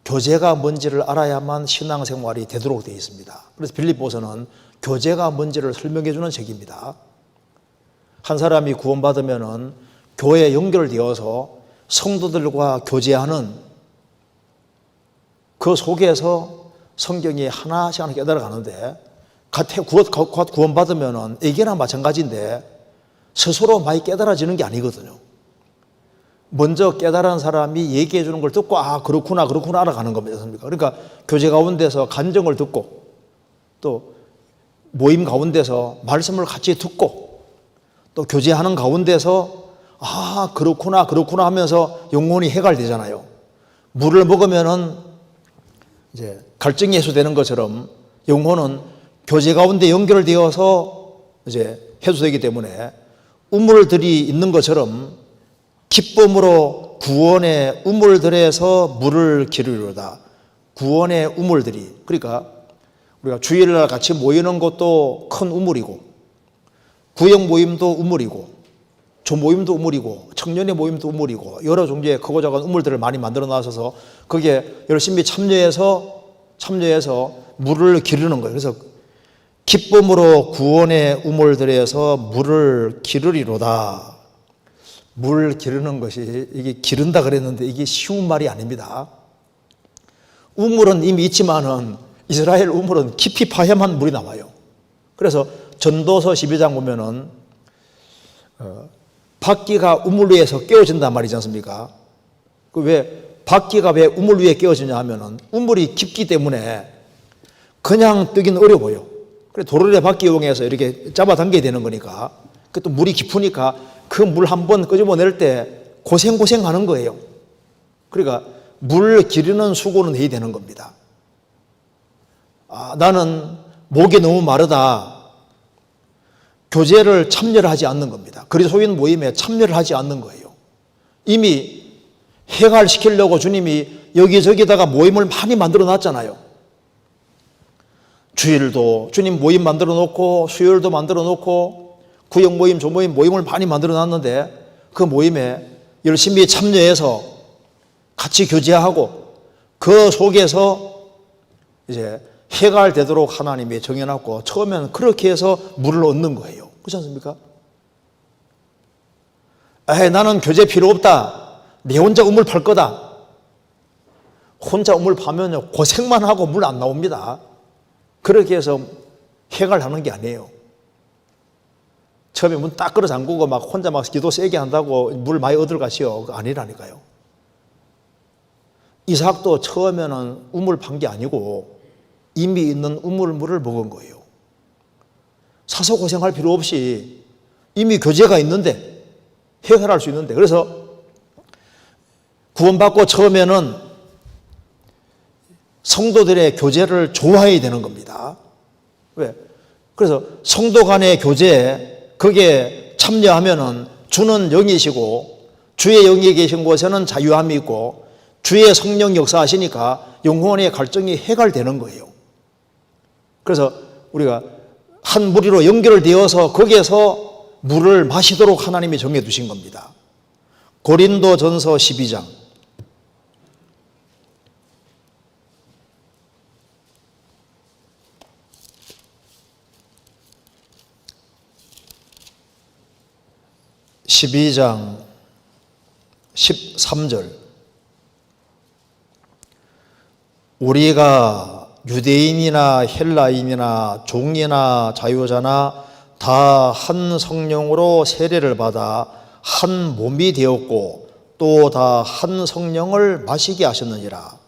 교제가 뭔지를 알아야만 신앙생활이 되도록 되어 있습니다. 그래서 빌립보서는 교제가 뭔지를 설명해 주는 책입니다. 한 사람이 구원받으면은 교회에 연결되어서 성도들과 교제하는 그 속에서 성경이 하나씩 깨달아가는데, 구원받으면은 애기나 마찬가지인데 스스로 많이 깨달아지는 게 아니거든요. 먼저 깨달은 사람이 얘기해 주는 걸 듣고 그렇구나 알아가는 겁니다. 그러니까 교제 가운데서 간증을 듣고 또 모임 가운데서 말씀을 같이 듣고 또 교제하는 가운데서 그렇구나 하면서 영혼이 해갈되잖아요. 물을 먹으면은 이제 갈증이 해소되는 것처럼 영혼은 교제 가운데 연결되어서 이제 해소되기 때문에 우물들이 있는 것처럼 기쁨으로 구원의 우물들에서 물을 기르리로다. 구원의 우물들이, 그러니까 우리가 주일날 같이 모이는 것도 큰 우물이고, 구역 모임도 우물이고, 조모임도 우물이고, 청년의 모임도 우물이고, 여러 종류의 크고 작은 우물들을 많이 만들어 놔서 거기에 열심히 참여해서 물을 기르는 거예요. 그래서 기쁨으로 구원의 우물들에서 물을 기르리로다. 물 기르는 것이, 이게 기른다 그랬는데 이게 쉬운 말이 아닙니다. 우물은 이미 있지만은 이스라엘 우물은 깊이 파야만 물이 나와요. 그래서 전도서 12장 보면은 바퀴가 우물 위에서 깨어진단 말이지 않습니까? 바퀴가 왜 우물 위에 깨어지냐 하면은 우물이 깊기 때문에 그냥 뜨기는 어려워요. 그래 도르래 바퀴 이용해서 이렇게 잡아당겨야 되는 거니까, 또 물이 깊으니까 그 물 한번 끄집어낼 때 고생하는 거예요. 그러니까 물 기르는 수고는 해야 되는 겁니다. 나는 목이 너무 마르다. 교제를 참여를 하지 않는 겁니다. 그리스도인 모임에 참여를 하지 않는 거예요. 이미 해갈시키려고 주님이 여기저기다가 모임을 많이 만들어 놨잖아요. 주일도 주님 모임 만들어 놓고, 수요일도 만들어 놓고, 구역 모임, 조모임 모임을 많이 만들어 놨는데 그 모임에 열심히 참여해서 같이 교제하고 그 속에서 이제 해갈되도록 하나님이 정해놨고, 처음에는 그렇게 해서 물을 얻는 거예요. 그렇지 않습니까? 나는 교제 필요 없다. 내 혼자 우물 팔 거다. 혼자 우물 파면요 고생만 하고 물 안 나옵니다. 그렇게 해서 해갈하는 게 아니에요. 처음에 문 딱 끌어 잠그고 막 혼자 막 기도 세게 한다고 물 많이 얻을 가시오. 그거 아니라니까요. 이삭도 처음에는 우물 판 게 아니고 이미 있는 우물물을 먹은 거예요. 사서 고생할 필요 없이 이미 교제가 있는데, 해결할 수 있는데. 그래서 구원받고 처음에는 성도들의 교제를 좋아해야 되는 겁니다. 왜? 그래서 성도 간의 교제에 거기에 참여하면은 주는 영이시고 주의 영이 계신 곳에는 자유함이 있고 주의 성령 역사하시니까 영혼의 갈증이 해갈되는 거예요. 그래서 우리가 한 무리로 연결되어서 거기에서 물을 마시도록 하나님이 정해 두신 겁니다. 고린도전서 12장 12장 13절 우리가 유대인이나 헬라인이나 종이나 자유자나 다 한 성령으로 세례를 받아 한 몸이 되었고 또 다 한 성령을 마시게 하셨느니라.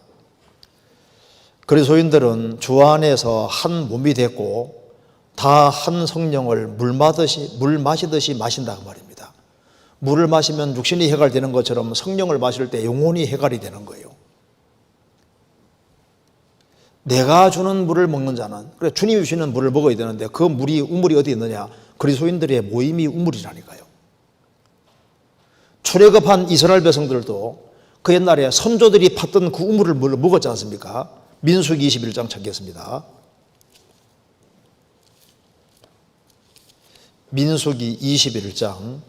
그리스도인들은 주 안에서 한 몸이 됐고 다 한 성령을 물 마시듯이 마신다 그 말입니다. 물을 마시면 육신이 해갈되는 것처럼 성령을 마실 때 영혼이 해갈이 되는 거예요. 내가 주는 물을 먹는 자는, 그래 주님이 주시는 물을 먹어야 되는데 그 우물이 어디 있느냐? 그리스도인들의 모임이 우물이라니까요. 출애굽한 이스라엘 백성들도 그 옛날에 선조들이 팠던 그 우물을 먹었지 않습니까? 민수기 21장 찾겠습니다. 민수기 21장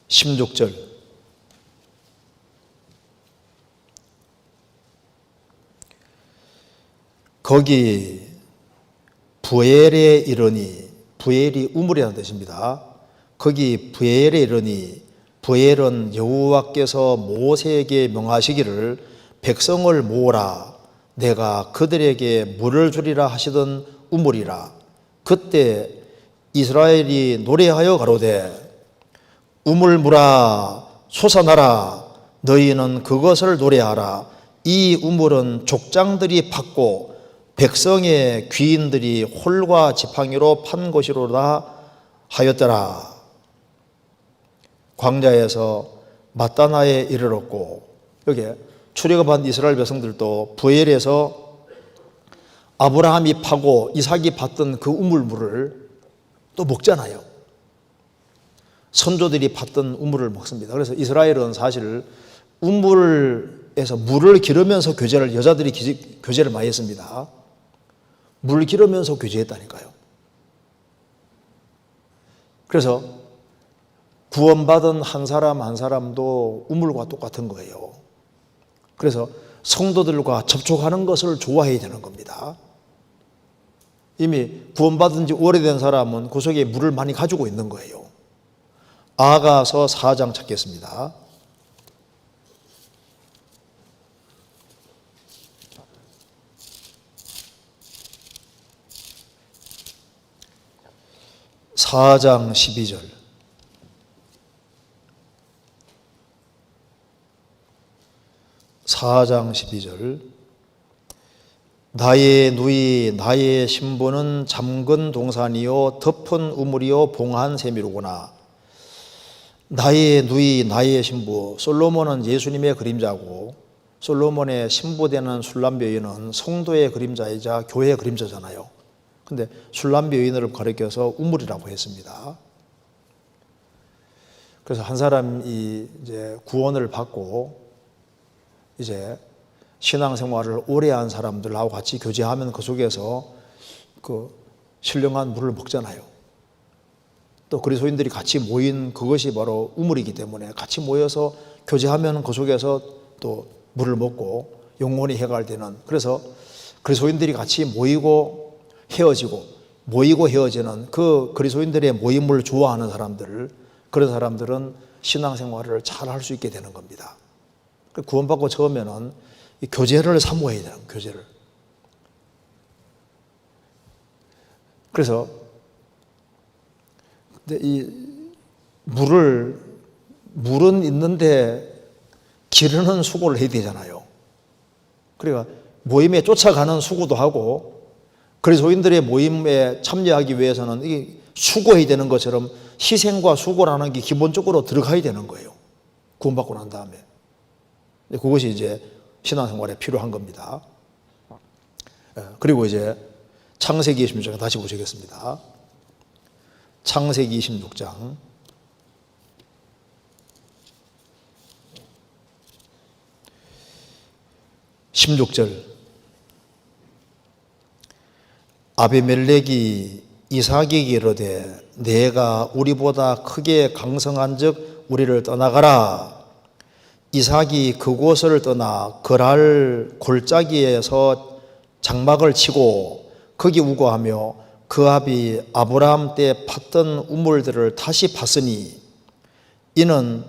16절. 거기 부엘에 이르니, 부엘이 우물이라는 뜻입니다. 거기 부엘에 이르니, 부엘은 여호와께서 모세에게 명하시기를 백성을 모으라, 내가 그들에게 물을 주리라 하시던 우물이라. 그때 이스라엘이 노래하여 가로되 우물물아 솟아나라, 너희는 그것을 노래하라. 이 우물은 족장들이 팠고 백성의 귀인들이 홀과 지팡이로 판 것이로다 하였더라. 광야에서 마따나에 이르렀고, 여기 출애굽한 이스라엘 백성들도 부엘에서 아브라함이 파고 이삭이 팠던 그 우물물을 또 먹잖아요. 선조들이 팠던 우물을 먹습니다. 그래서 이스라엘은 사실 우물에서 물을 기르면서 교제를, 여자들이 교제를 많이 했습니다. 물 기르면서 교제했다니까요. 그래서 구원받은 한 사람 한 사람도 우물과 똑같은 거예요. 그래서 성도들과 접촉하는 것을 좋아해야 되는 겁니다. 이미 구원받은 지 오래된 사람은 그 속에 물을 많이 가지고 있는 거예요. 아가서 4장 찾겠습니다. (4장 12절) (4장 12절) 나의 누이 나의 신부는 잠근 동산이요 덮은 우물이요 봉한 샘이로구나. 나의 누이 나의 신부, 솔로몬은 예수님의 그림자고 솔로몬의 신부되는 술람비 여인은 성도의 그림자이자 교회의 그림자잖아요. 근데 술람비 여인을 가리켜서 우물이라고 했습니다. 그래서 한 사람이 이제 구원을 받고 이제 신앙생활을 오래 한 사람들하고 같이 교제하면 그 속에서 그 신령한 물을 먹잖아요. 또 그리스도인들이 같이 모인 그것이 바로 우물이기 때문에 같이 모여서 교제하면 그 속에서 또 물을 먹고 영혼이 해갈되는, 그래서 그리스도인들이 같이 모이고 헤어지고 모이고 헤어지는 그 그리스도인들의 모임을 좋아하는 사람들, 그런 사람들은 신앙생활을 잘 할 수 있게 되는 겁니다. 구원받고 처음에는 이 교제를 사모해야 되는, 교제를. 그래서 근데 이 물은 있는데 기르는 수고를 해야 되잖아요. 그러니까 모임에 쫓아가는 수고도 하고 그리스도인들의 모임에 참여하기 위해서는 이게 수고해야 되는 것처럼 희생과 수고라는 게 기본적으로 들어가야 되는 거예요. 구원받고 난 다음에. 그것이 이제 신앙생활에 필요한 겁니다. 그리고 이제 창세기 26장 다시 보시겠습니다. 창세기 26장 16절. 아비멜렉이 이삭에게 이르되 내가 우리보다 크게 강성한즉 우리를 떠나가라. 이삭이 그곳을 떠나 그랄 골짜기에서 장막을 치고 거기 우거하며 그 아비 아브라함 때 팠던 우물들을 다시 팠으니 이는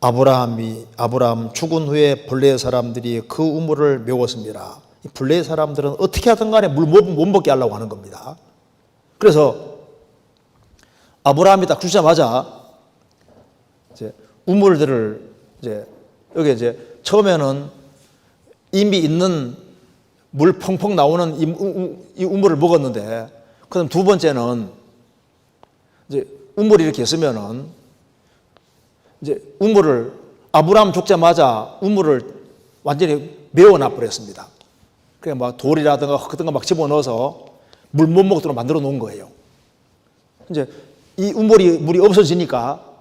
아브라함 죽은 후에 블레 사람들이 그 우물을 메웠습니다. 이 블레 사람들은 어떻게 하든 간에 물 못 먹게 하려고 하는 겁니다. 그래서 아브라함이 딱 주자마자 이제 우물들을 이제 여기 이제 처음에는 이미 있는 물 펑펑 나오는 이 우물을 먹었는데, 그다음 두 번째는 이제 우물이 이렇게 있으면은 이제 우물을 아브라함 죽자마자 우물을 완전히 메워놔 버렸습니다. 그냥 막 돌이라든가 흙든가 막 집어넣어서 물 못 먹도록 만들어 놓은 거예요. 이제 이 물이 없어지니까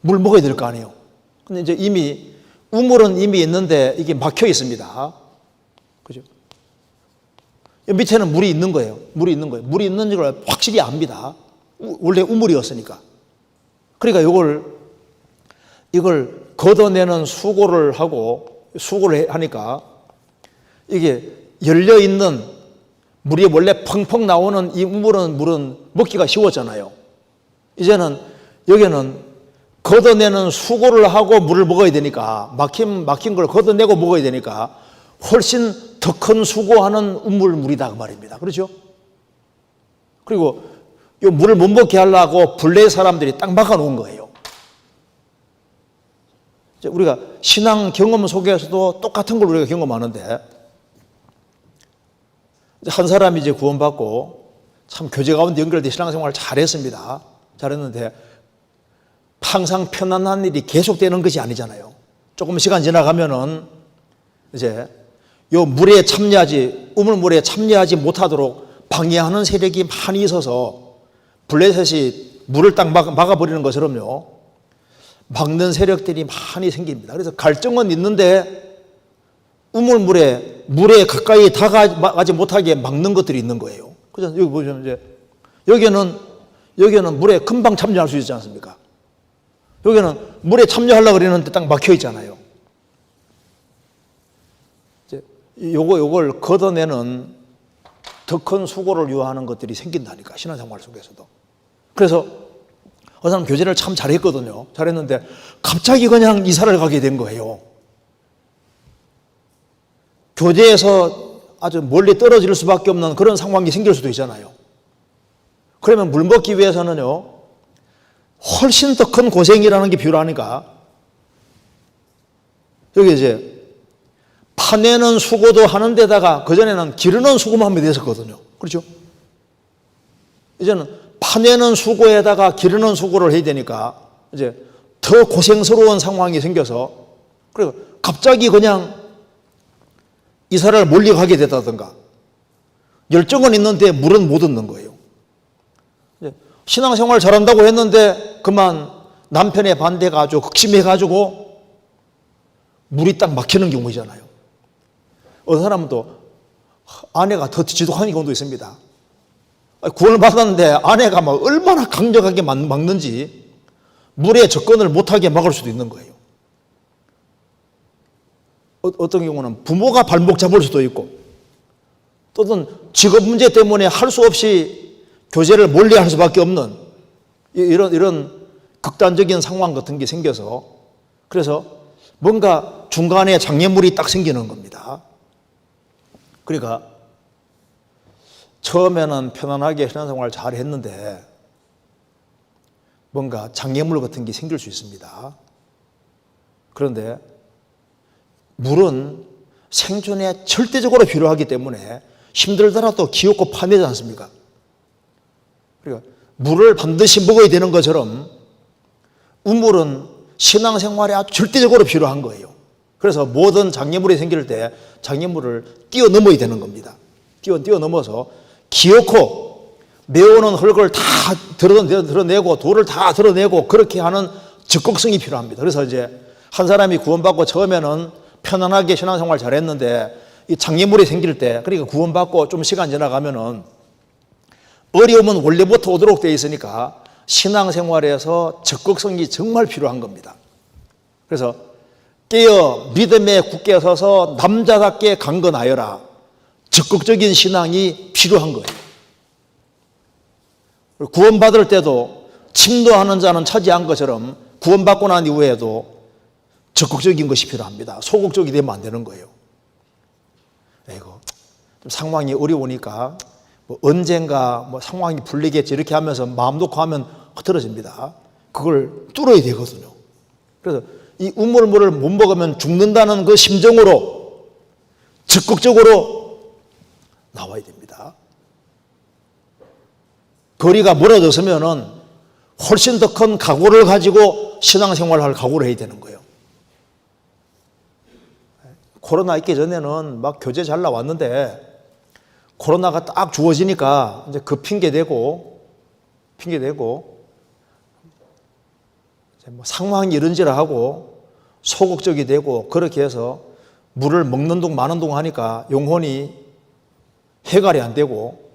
물 먹어야 될 거 아니에요. 근데 이제 이미 우물은 이미 있는데 이게 막혀 있습니다. 그죠? 밑에는 물이 있는 거예요. 물이 있는 거예요. 물이 있는 걸 확실히 압니다. 원래 우물이었으니까. 그러니까 이걸 걷어내는 수고를 하니까 이게 열려 있는 물이 원래 펑펑 나오는 이 물은 먹기가 쉬웠잖아요. 이제는 여기는 걷어내는 수고를 하고 물을 먹어야 되니까 막힌 걸 걷어내고 먹어야 되니까 훨씬 더 큰 수고하는 우물물이다 그 말입니다. 그렇죠? 그리고 이 물을 못 먹게 하려고 블레 사람들이 딱 막아놓은 거예요. 우리가 신앙 경험 속에서도 똑같은 걸 우리가 경험하는데 한 사람이 이제 구원받고 참 교제 가운데 연결돼 신앙생활을 잘했습니다. 잘했는데 항상 편안한 일이 계속되는 것이 아니잖아요. 조금 시간 지나가면은 이제 요 우물물에 참여하지 못하도록 방해하는 세력이 많이 있어서 블레셋이 물을 딱 막아버리는 것처럼요. 막는 세력들이 많이 생깁니다. 그래서 갈증은 있는데 물에 가까이 다가가지 못하게 막는 것들이 있는 거예요. 그래서 여기 보시면 이제 여기는 물에 금방 참여할 수 있지 않습니까? 여기는 물에 참여하려고 그러는데 딱 막혀 있잖아요. 이제 요걸 걷어내는 더 큰 수고를 요하는 것들이 생긴다니까, 신앙생활 속에서도. 그래서 어느 사람 교제를 참 잘했거든요. 잘했는데 갑자기 그냥 이사를 가게 된 거예요. 교제에서 아주 멀리 떨어질 수밖에 없는 그런 상황이 생길 수도 있잖아요. 그러면 물 먹기 위해서는요, 훨씬 더 큰 고생이라는 게 필요하니까 여기 이제 파내는 수고도 하는 데다가 그전에는 기르는 수고만 하면 됐었거든요. 그렇죠? 이제는 파내는 수고에다가 기르는 수고를 해야 되니까 이제 더 고생스러운 상황이 생겨서 그리고 갑자기 그냥 이사를 멀리 가게 됐다든가 열정은 있는데 물은 못 얻는 거예요. 신앙생활 잘한다고 했는데 그만 남편의 반대가 아주 극심해가지고 물이 딱 막히는 경우잖아요. 어떤 사람은 또 아내가 더 지독한 경우도 있습니다. 구원을 받았는데 아내가 막 얼마나 강력하게 막는지 물에 접근을 못하게 막을 수도 있는 거예요. 어떤 경우는 부모가 발목 잡을 수도 있고 또는 직업 문제 때문에 할 수 없이 교제를 멀리할 수밖에 없는 이런 극단적인 상황 같은 게 생겨서 그래서 뭔가 중간에 장애물이 딱 생기는 겁니다. 그러니까 처음에는 편안하게 신앙생활을 잘 했는데 뭔가 장애물 같은 게 생길 수 있습니다. 그런데 물은 생존에 절대적으로 필요하기 때문에 힘들더라도 기어코 파내지 않습니까? 그러니까 물을 반드시 먹어야 되는 것처럼 우물은 신앙생활에 아주 절대적으로 필요한 거예요. 그래서 모든 장애물이 생길 때 장애물을 뛰어넘어야 되는 겁니다. 뛰어넘어서 기어코 메오는 흙을 다 드러내고 돌을 다 드러내고 그렇게 하는 적극성이 필요합니다. 그래서 이제 한 사람이 구원받고 처음에는 편안하게 신앙생활 잘했는데 이 장애물이 생길 때 그러니까 구원받고 좀 시간 지나가면은 어려움은 원래부터 오도록 되어 있으니까 신앙생활에서 적극성이 정말 필요한 겁니다. 그래서 깨어 믿음에 굳게 서서 남자답게 강건하여라. 적극적인 신앙이 필요한 거예요. 구원받을 때도 침노하는 자는 차지한 것처럼 구원받고 난 이후에도 적극적인 것이 필요합니다. 소극적이 되면 안 되는 거예요. 에이고, 좀 상황이 어려우니까 뭐 언젠가 뭐 상황이 풀리겠지 이렇게 하면서 마음 놓고 하면 흐트러집니다. 그걸 뚫어야 되거든요. 그래서 이 우물물을 못 먹으면 죽는다는 그 심정으로 적극적으로 나와야 됩니다. 거리가 멀어졌으면은 훨씬 더 큰 각오를 가지고 신앙생활을 할 각오를 해야 되는 거예요. 코로나 있기 전에는 막 교제 잘 나왔는데 코로나가 딱 주어지니까 이제 그 핑계 대고 이제 뭐 상황이 이런지라 하고 소극적이 되고 그렇게 해서 물을 먹는 동 마는 동 하니까 영혼이 해갈이 안 되고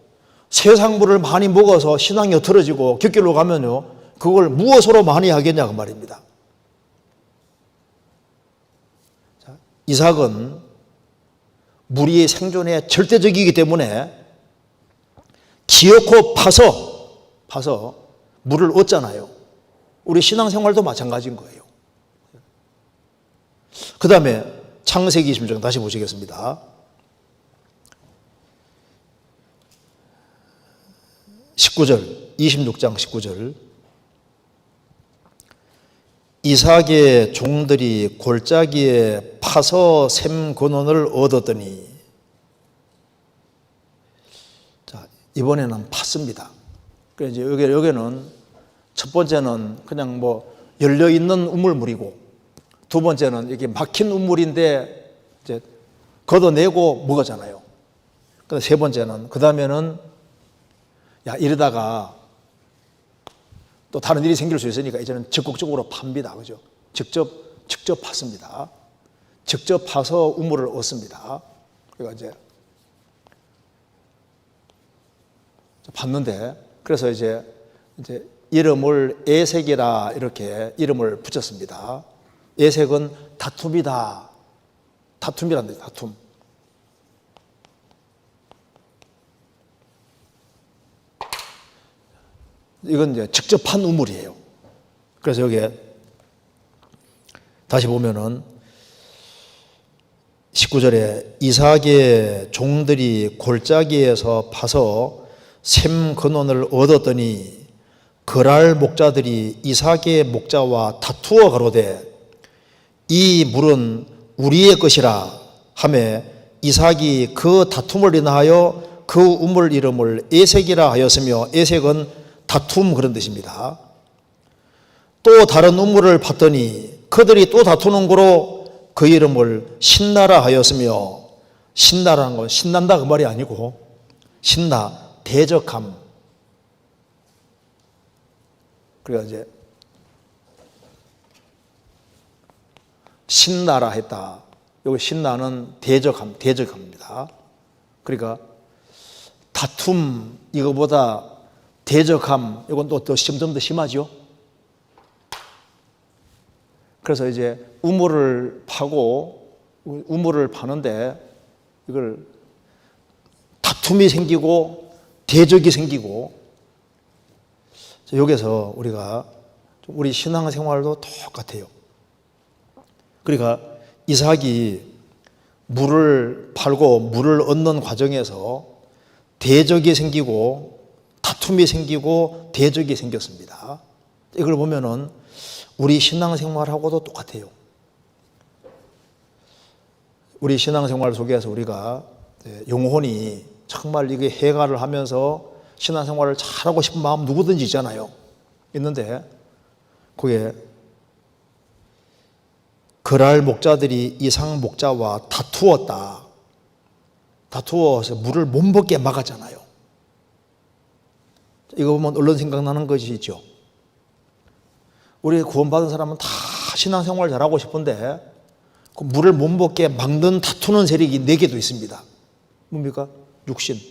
세상 물을 많이 먹어서 신앙이 흐트러지고 곁길로 가면요 그걸 무엇으로 많이 하겠냐 그 말입니다. 자, 이삭은 무리의 생존에 절대적이기 때문에 기어코 파서 물을 얻잖아요. 우리 신앙생활도 마찬가지인 거예요. 그 다음에 창세기 20장 다시 보시겠습니다. 19절, 26장 19절. 이삭의 종들이 골짜기에 파서 샘 근원을 얻었더니, 자, 이번에는 팠습니다. 그래서 이제 여기는 첫 번째는 그냥 뭐 열려있는 우물물이고, 두 번째는 이게 막힌 우물인데 이제 걷어내고 먹었잖아요. 근데 세 번째는, 그 다음에는 야, 이러다가 또 다른 일이 생길 수 있으니까 이제는 적극적으로 팝니다. 그죠? 직접 팠습니다. 직접 파서 우물을 얻습니다. 그러니까 이제 팠는데, 그래서 이제 이름을 에색이라 이렇게 이름을 붙였습니다. 에색은 다툼이다. 다툼이란다, 다툼. 이건 이제 직접 판 우물이에요. 그래서 여기에 다시 보면은 19절에 이삭의 종들이 골짜기에서 파서 샘 근원을 얻었더니 그랄 목자들이 이삭의 목자와 다투어 가로되 이 물은 우리의 것이라 하매 이삭이 그 다툼을 인하여 그 우물 이름을 에색이라 하였으며 에색은 다툼 그런 뜻입니다. 또 다른 우물을 팠더니 그들이 또 다투는 거로 그 이름을 신나라 하였으며, 신나라는 건 신난다 그 말이 아니고 신나 대적함. 그래서 이제 신나라 했다. 여기 신나는 대적함입니다. 그러니까 다툼 이거보다 대적함, 이건 또 좀 더 심하죠. 그래서 이제 우물을 파는데 이걸 다툼이 생기고 대적이 생기고, 여기서 우리가 우리 신앙생활도 똑같아요. 그러니까 이삭이 물을 팔고 물을 얻는 과정에서 대적이 생기고 다툼이 생기고 대적이 생겼습니다. 이걸 보면은 우리 신앙생활하고도 똑같아요. 우리 신앙생활 속에서 우리가 영혼이 정말 이게 해갈을 하면서 신앙생활을 잘하고 싶은 마음 누구든지 있잖아요. 있는데 그게 그랄 목자들이 이삭 목자와 다투어서 물을 못 먹게 막았잖아요. 이거 보면 얼른 생각나는 것이 있죠. 우리 구원받은 사람은 다 신앙생활 잘하고 싶은데 그 물을 못 먹게 막는 다투는 세력이 4개도 있습니다. 뭡니까? 육신.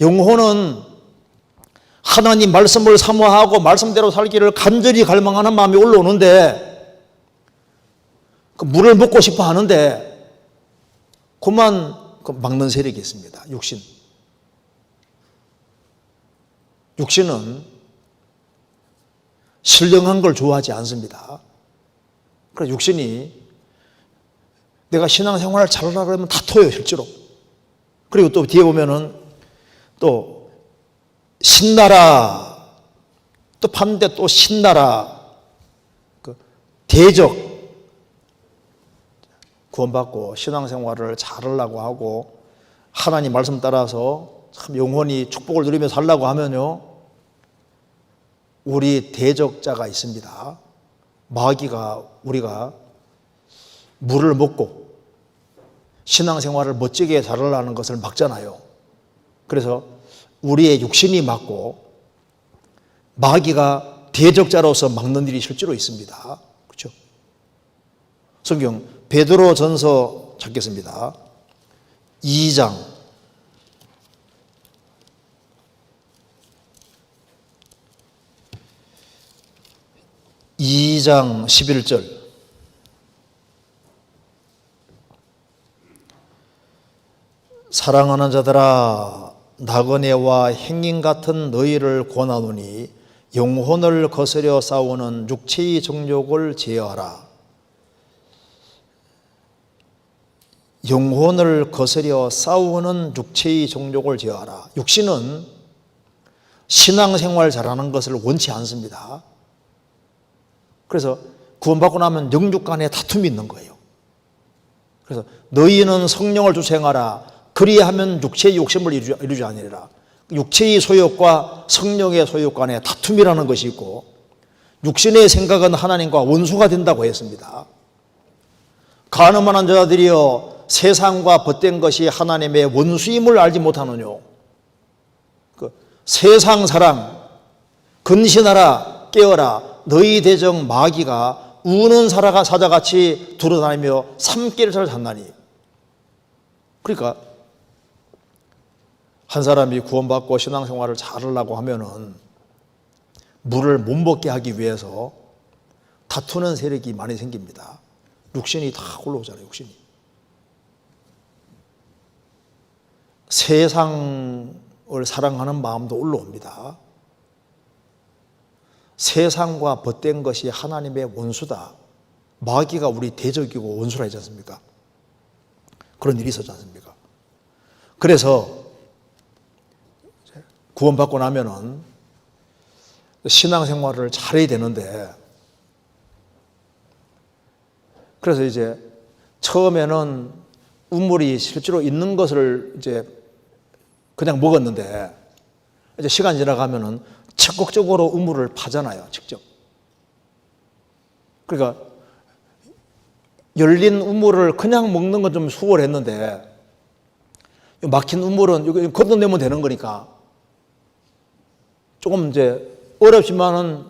영혼은 하나님 말씀을 사모하고 말씀대로 살기를 간절히 갈망하는 마음이 올라오는데 그 물을 먹고 싶어 하는데 그만 막는 세력이 있습니다. 육신. 육신은 신령한 걸 좋아하지 않습니다. 그래서 육신이 내가 신앙생활을 잘하려고 그러면 다퉈요, 실제로. 그리고 또 뒤에 보면은 또 신나라, 또 반대 또 신나라, 대적, 구원받고 신앙생활을 잘하려고 하고 하나님 말씀 따라서 참 영혼이 축복을 누리며 살라고 하면요, 우리 대적자가 있습니다. 마귀가 우리가 물을 먹고 신앙생활을 멋지게 잘하려는 것을 막잖아요. 그래서 우리의 육신이 막고 마귀가 대적자로서 막는 일이 실제로 있습니다. 그렇죠? 성경 베드로전서 찾겠습니다. 2장 11절. 사랑하는 자들아, 나그네와 행인 같은 너희를 권하노니 영혼을 거스려 싸우는 육체의 정욕을 제어하라. 영혼을 거스려 싸우는 육체의 정욕을 제어하라. 육신은 신앙생활 잘하는 것을 원치 않습니다. 그래서 구원받고 나면 영육 간에 다툼이 있는 거예요. 그래서 너희는 성령을 주생하라. 그리하면 육체의 욕심을 이루지 아니리라. 육체의 소욕과 성령의 소욕 간에 다툼이라는 것이 있고, 육신의 생각은 하나님과 원수가 된다고 했습니다. 가늠하는 자들이여, 세상과 벗된 것이 하나님의 원수임을 알지 못하느뇨. 세상 사랑, 근신하라, 깨어라. 너희 대적 마귀가 우는 사자같이 두루다니며 삼키를 찾나니. 그러니까 한 사람이 구원받고 신앙생활을 잘하려고 하면은 물을 못 먹게 하기 위해서 다투는 세력이 많이 생깁니다. 육신이 다 올라오잖아요. 육신이. 세상을 사랑하는 마음도 올라옵니다. 세상과 벗된 것이 하나님의 원수다. 마귀가 우리 대적이고 원수라 했지 않습니까? 그런 일이 있었지 않습니까? 그래서 구원받고 나면은 신앙생활을 잘해야 되는데, 그래서 이제 처음에는 우물이 실제로 있는 것을 이제 그냥 먹었는데, 이제 시간이 지나가면은 적극적으로 우물을 파잖아요, 직접. 그러니까 열린 우물을 그냥 먹는 건 좀 수월했는데, 막힌 우물은 이거 걷어내면 되는 거니까 조금 이제 어렵지만은,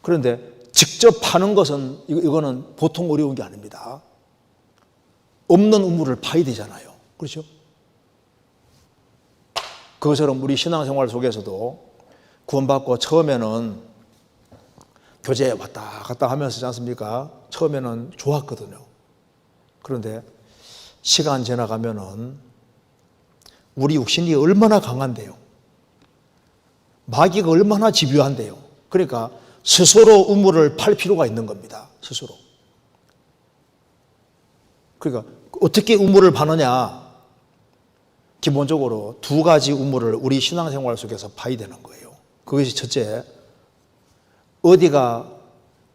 그런데 직접 파는 것은 이거는 보통 어려운 게 아닙니다. 없는 우물을 파야 되잖아요. 그렇죠? 그것처럼 우리 신앙생활 속에서도 구원받고 처음에는 교제에 왔다 갔다 하면서 있지 않습니까? 처음에는 좋았거든요. 그런데 시간 지나가면은 우리 육신이 얼마나 강한데요. 마귀가 얼마나 집요한데요. 그러니까 스스로 우물을 팔 필요가 있는 겁니다. 스스로. 그러니까 어떻게 우물을 파느냐? 기본적으로 두 가지 우물을 우리 신앙생활 속에서 파야 되는 거예요. 그것이 첫째, 어디가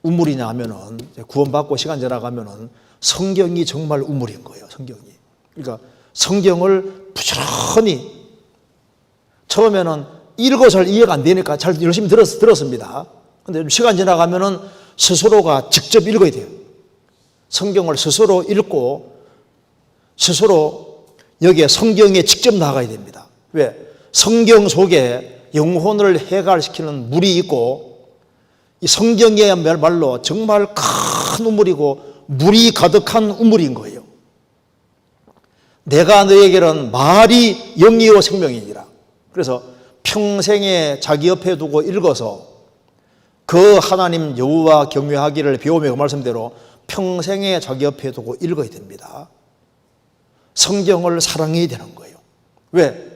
우물이냐 하면은, 구원받고 시간 지나가면은 성경이 정말 우물인 거예요. 성경이. 그러니까 성경을 부지런히, 처음에는 읽어 잘 이해가 안 되니까 잘 열심히 들었습니다. 근데 시간 지나가면은 스스로가 직접 읽어야 돼요. 성경을 스스로 읽고 스스로 여기에 성경에 직접 나가야 됩니다. 왜? 성경 속에 영혼을 해갈시키는 물이 있고, 이 성경이야말로 정말 큰 우물이고 물이 가득한 우물인 거예요. 내가 너에게는 말이 영이요 생명이니라. 그래서 평생에 자기 옆에 두고 읽어서 그 하나님 여호와 경외하기를 배우며 그 말씀대로 평생에 자기 옆에 두고 읽어야 됩니다. 성경을 사랑해야 되는 거예요. 왜?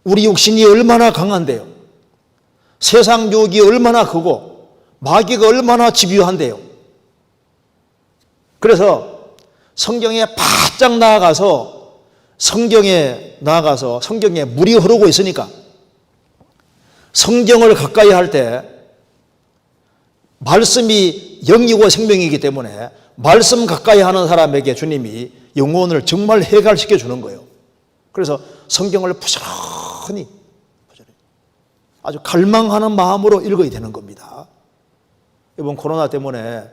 우리 육신이 얼마나 강한데요. 세상 유혹이 얼마나 크고 마귀가 얼마나 집요한데요. 그래서 성경에 바짝 나아가서 성경에 성경에 흐르고 있으니까 성경을 가까이 할 때 말씀이 영이고 생명이기 때문에 말씀 가까이 하는 사람에게 주님이 영혼을 정말 해갈시켜 주는 거예요. 그래서 성경을 부지런히 아주 갈망하는 마음으로 읽어야 되는 겁니다. 이번 코로나 때문에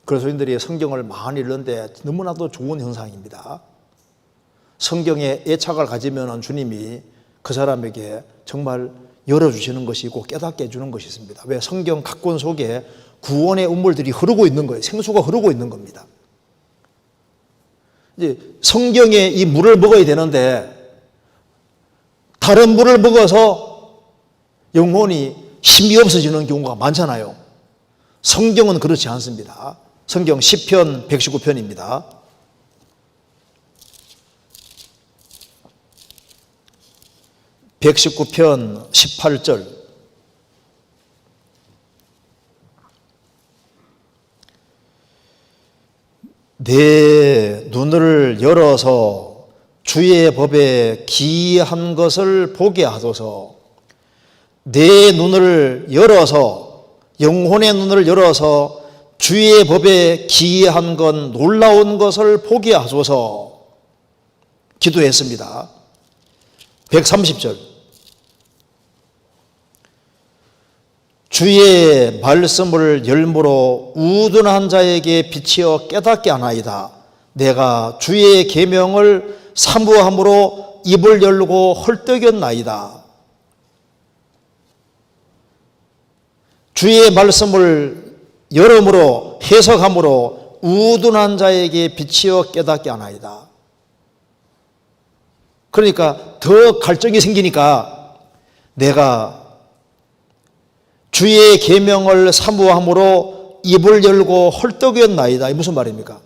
그리스도인들이 성경을 많이 읽는데 너무나도 좋은 현상입니다. 성경에 애착을 가지면 주님이 그 사람에게 정말 열어주시는 것이고 깨닫게 해주는 것이 있습니다. 왜? 성경 각권 속에 구원의 운물들이 흐르고 있는 거예요. 생수가 흐르고 있는 겁니다. 이제 성경에 이 물을 먹어야 되는데 다른 물을 먹어서 영혼이 힘이 없어지는 경우가 많잖아요. 성경은 그렇지 않습니다. 성경 시편 119편입니다. (119편) 18절. 내 눈을 열어서 주의 법에 기이한 것을 보게 하소서. 내 눈을 열어서, 영혼의 눈을 열어서 주의 법에 기이한 것, 놀라운 것을 보게 하소서 기도했습니다. 130절. 주의 말씀을 열무로 우둔한 자에게 비치어 깨닫게 하나이다. 내가 주의 계명을 사모함으로 입을 열고 헐떡였나이다. 주의 말씀을 열음으로 해석함으로 우둔한 자에게 비치어 깨닫게 하나이다. 그러니까 더 갈증이 생기니까 내가 주의 계명을 사모함으로 입을 열고 헐떡였나이다. 이 무슨 말입니까?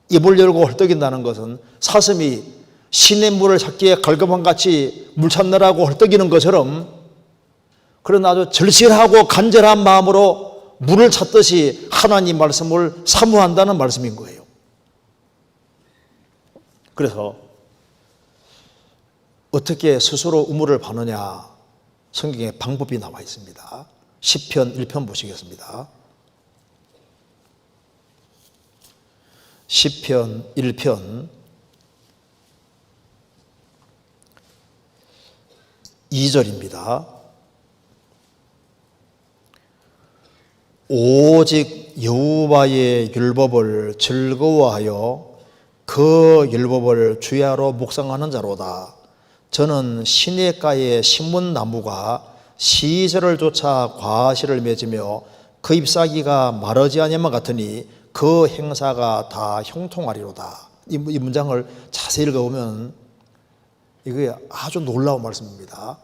입을 열고 헐떡인다는 것은 사슴이 시냇 물을 찾기에 갈급함같이 물 찾느라고 헐떡이는 것처럼 그런 아주 절실하고 간절한 마음으로 물을 찾듯이 하나님 말씀을 사모한다는 말씀인 거예요. 그래서 어떻게 스스로 우물을 파느냐, 성경에 방법이 나와 있습니다. 시편 1편 보시겠습니다. 시편 1편 2절입니다. 오직 여호와의 율법을 즐거워하여 그 율법을 주야로 묵상하는 자로다. 저는 시냇가에 심은 나무가 시절을 쫓아 과실을 맺으며 그 잎사귀가 마르지 아니함과 같으니 그 행사가 다 형통하리로다. 이 문장을 자세히 읽어보면 이게 아주 놀라운 말씀입니다.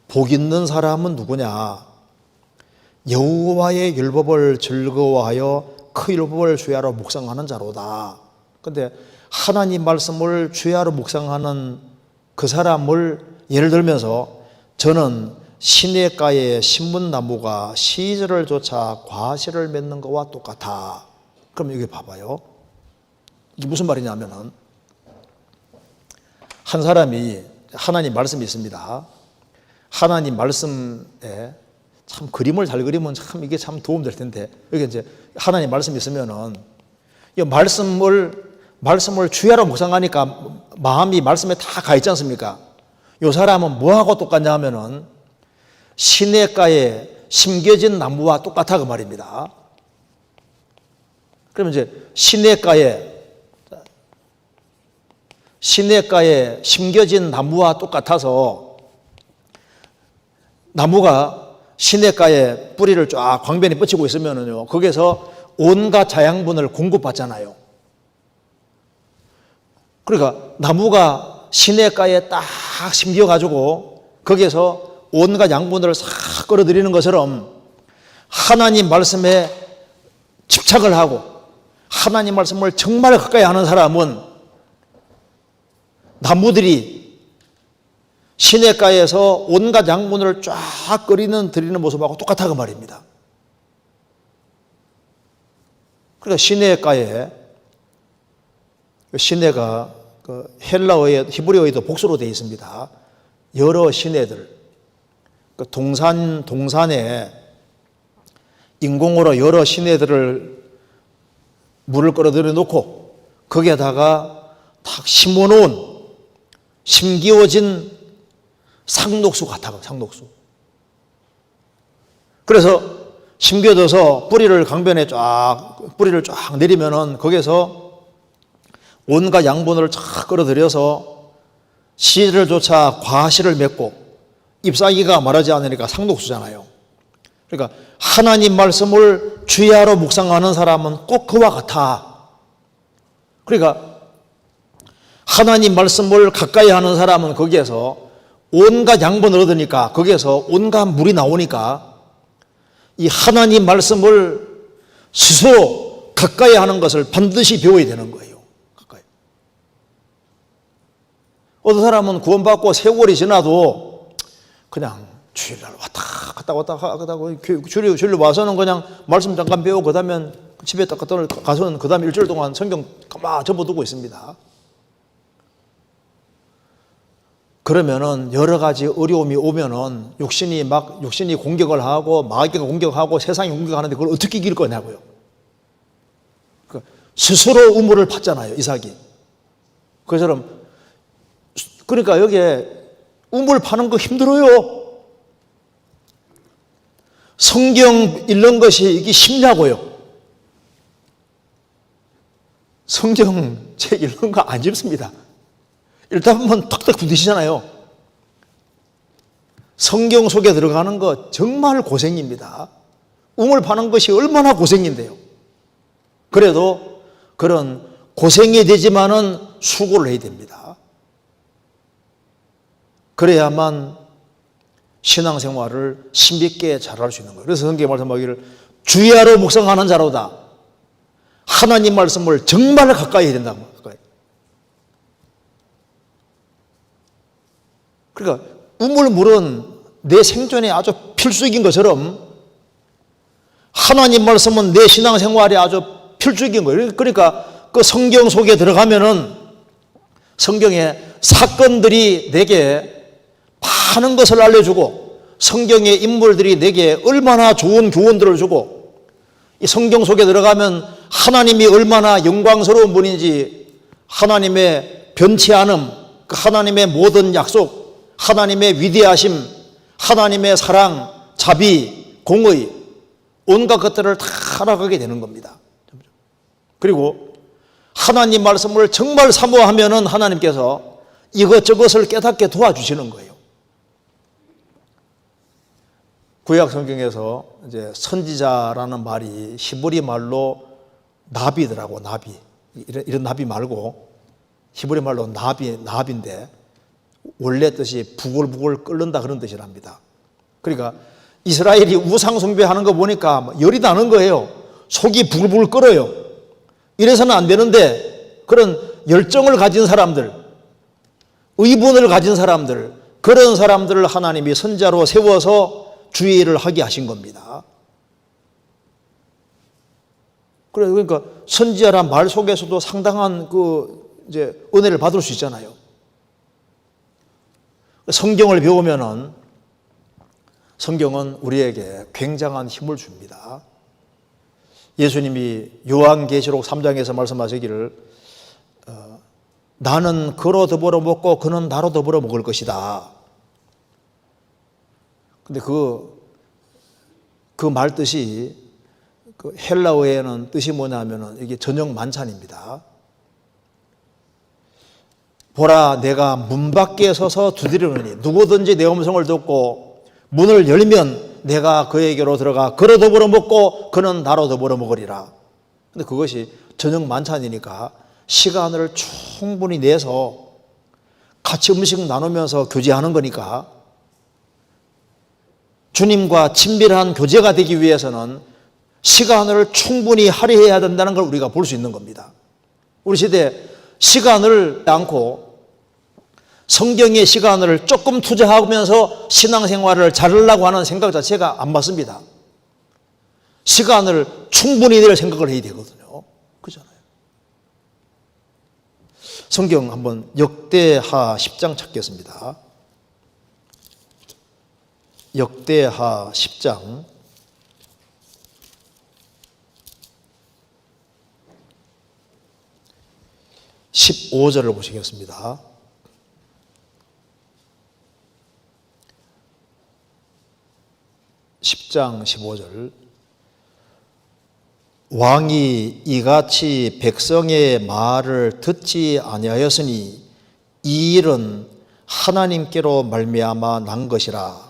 복 있는 사람은 누구냐? 여호와의 율법을 즐거워하여 그 율법을 주야로 묵상하는 자로다. 그런데 하나님 말씀을 주야로 묵상하는 그 사람을 예를 들면서 저는 시냇가에 심은 나무가 시절을 쫓아 과실을 맺는 것과 똑같아. 그럼 여기 봐봐요. 이게 무슨 말이냐면은 한 사람이 하나님 말씀이 있습니다. 하나님 말씀에 참 그림을 잘 그리면 참 이게 참 도움될 텐데 여기 이제 하나님 말씀이 있으면은 이 말씀을 주야로 묵상하니까 마음이 말씀에 다 가 있지 않습니까? 이 사람은 뭐하고 똑같냐 하면은 시냇가에 심겨진 나무와 똑같아 그 말입니다. 그러면 이제 시냇가에 심겨진 나무와 똑같아서 나무가 시냇가에 뿌리를 쫙 광변에 뻗치고 있으면은요, 거기에서 온갖 자양분을 공급받잖아요. 그러니까 나무가 시냇가에 딱 심겨가지고 거기에서 온갖 양분을 싹 끌어들이는 것처럼 하나님 말씀에 집착을 하고 하나님 말씀을 정말 가까이 하는 사람은 나무들이 시냇가에서 온갖 양분을 쫙 드리는 모습하고 똑같아 그 말입니다. 그러니까 시내가 그 헬라어의 히브리어에도 복수로 되어 있습니다. 여러 시내들, 그 동산에 인공으로 여러 시내들을 물을 끌어들여 놓고 거기에다가 탁 심어놓은 심기워진 상록수 같아, 상록수. 그래서 심겨져서 뿌리를 쫙 내리면은 거기에서 온갖 양분을 쫙 끌어들여서 시를 쫓아 과실을 맺고 잎사귀가 마르지 않으니까 상독수잖아요. 그러니까 하나님 말씀을 주야로 묵상하는 사람은 꼭 그와 같아. 그러니까 하나님 말씀을 가까이 하는 사람은 거기에서 온갖 양분을 얻으니까, 거기에서 온갖 물이 나오니까 이 하나님 말씀을 스스로 가까이 하는 것을 반드시 배워야 되는 거예요. 가까이. 어떤 사람은 구원받고 세월이 지나도 그냥 주일날 왔다 갔다 주일로 와서는 그냥 말씀 잠깐 배우고 그 다음에 집에 딱 가서는 그 다음에 일주일 동안 성경 가만 접어두고 있습니다. 그러면은 여러 가지 어려움이 오면은 육신이 공격을 하고 마귀가 공격하고 세상이 공격하는데 그걸 어떻게 이길 거냐고요. 스스로 우물을 팠잖아요, 이삭이. 그처럼 그러니까 여기에 우물 파는 거 힘들어요. 성경 읽는 것이 이게 쉽냐고요. 성경책 읽는 거 안 쉽습니다. 읽다 보면 턱턱 부딪히잖아요. 성경 속에 들어가는 거 정말 고생입니다. 우물 파는 것이 얼마나 고생인데요. 그래도 그런 고생이 되지만은 수고를 해야 됩니다. 그래야만 신앙생활을 신비있게 잘할 수 있는 거예요. 그래서 성경에 말씀하기를 주야로 묵상하는 자로다. 하나님 말씀을 정말 가까이 해야 된다고. 가까이. 그러니까 우물물은 내 생존에 아주 필수적인 것처럼 하나님 말씀은 내 신앙생활에 아주 필수적인 거예요. 그러니까 그 성경 속에 들어가면은 성경의 사건들이 내게 많은 것을 알려주고 성경의 인물들이 내게 얼마나 좋은 교훈들을 주고 이 성경 속에 들어가면 하나님이 얼마나 영광스러운 분인지 하나님의 변치 않음, 그 하나님의 모든 약속, 하나님의 위대하심, 하나님의 사랑, 자비, 공의 온갖 것들을 다 알아가게 되는 겁니다. 그리고 하나님 말씀을 정말 사모하면은 하나님께서 이것저것을 깨닫게 도와주시는 거예요. 구약 성경에서 이제 선지자라는 말이 히브리 말로 나비더라고, 나비. 이런 나비 말고 히브리 말로 나비인데 원래 뜻이 부글부글 끓는다 그런 뜻이랍니다. 그러니까 이스라엘이 우상 숭배하는 거 보니까 열이 나는 거예요. 속이 부글부글 끓어요. 이래서는 안 되는데 그런 열정을 가진 사람들, 의분을 가진 사람들, 그런 사람들을 하나님이 선자로 세워서 주의 일을 하게 하신 겁니다. 그러니까 선지자란 말 속에서도 상당한 이제 은혜를 받을 수 있잖아요. 성경을 배우면은 성경은 우리에게 굉장한 힘을 줍니다. 예수님이 요한계시록 3장에서 말씀하시기를 나는 그로 더불어 먹고 그는 나로 더불어 먹을 것이다. 근데 그 말 뜻이 헬라어에는 뜻이 뭐냐면은 이게 저녁 만찬입니다. 보라, 내가 문 밖에 서서 두드리노니 누구든지 내 음성을 듣고 문을 열면 내가 그에게로 들어가 그로 더불어 먹고 그는 나로 더불어 먹으리라. 근데 그것이 저녁 만찬이니까 시간을 충분히 내서 같이 음식 나누면서 교제하는 거니까 주님과 친밀한 교제가 되기 위해서는 시간을 충분히 할애해야 된다는 걸 우리가 볼 수 있는 겁니다. 우리 시대에 시간을 않고 성경의 시간을 조금 투자하면서 신앙생활을 잘하려고 하는 생각 자체가 안 맞습니다. 시간을 충분히 낼 생각을 해야 되거든요. 그렇잖아요. 성경 한번 역대하 10장 찾겠습니다. 역대하 10장 15절을 보시겠습니다. (10장) 15절 왕이 이같이 백성의 말을 듣지 아니하였으니 이 일은 하나님께로 말미암아 난 것이라.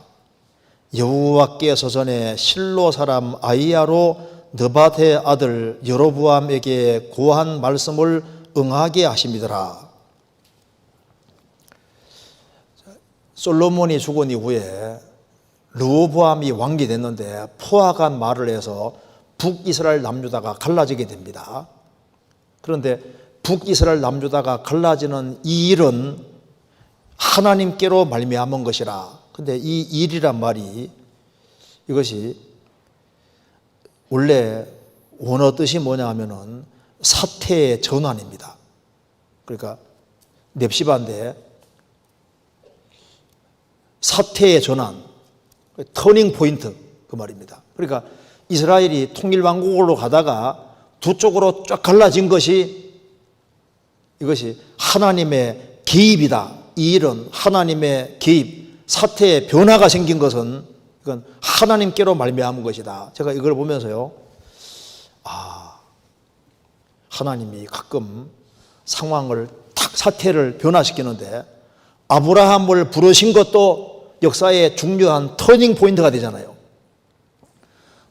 여호와께서 전에 실로 사람 아히야로 느밧의 아들 여로보암에게 고한 말씀을 응하게 하심이더라. 솔로몬이 죽은 이후에 르호보암이 왕이 됐는데 포악한 말을 해서 북이스라엘 남유다가 갈라지게 됩니다. 그런데 북이스라엘 남유다가 갈라지는 이 일은 하나님께로 말미암은 것이라. 근데 이 일이란 말이, 이것이 원래 원어 뜻이 뭐냐 하면은 사태의 전환입니다. 그러니까 nep시바인데 사태의 전환, 터닝 포인트, 그 말입니다. 그러니까 이스라엘이 통일왕국으로 가다가 두 쪽으로 쫙 갈라진 것이, 이것이 하나님의 개입이다. 이 일은 하나님의 개입, 사태의 변화가 생긴 것은 이건 하나님께로 말미암은 것이다. 제가 이걸 보면서요, 하나님이 가끔 상황을 탁 사태를 변화시키는데 아브라함을 부르신 것도 역사의 중요한 터닝 포인트가 되잖아요.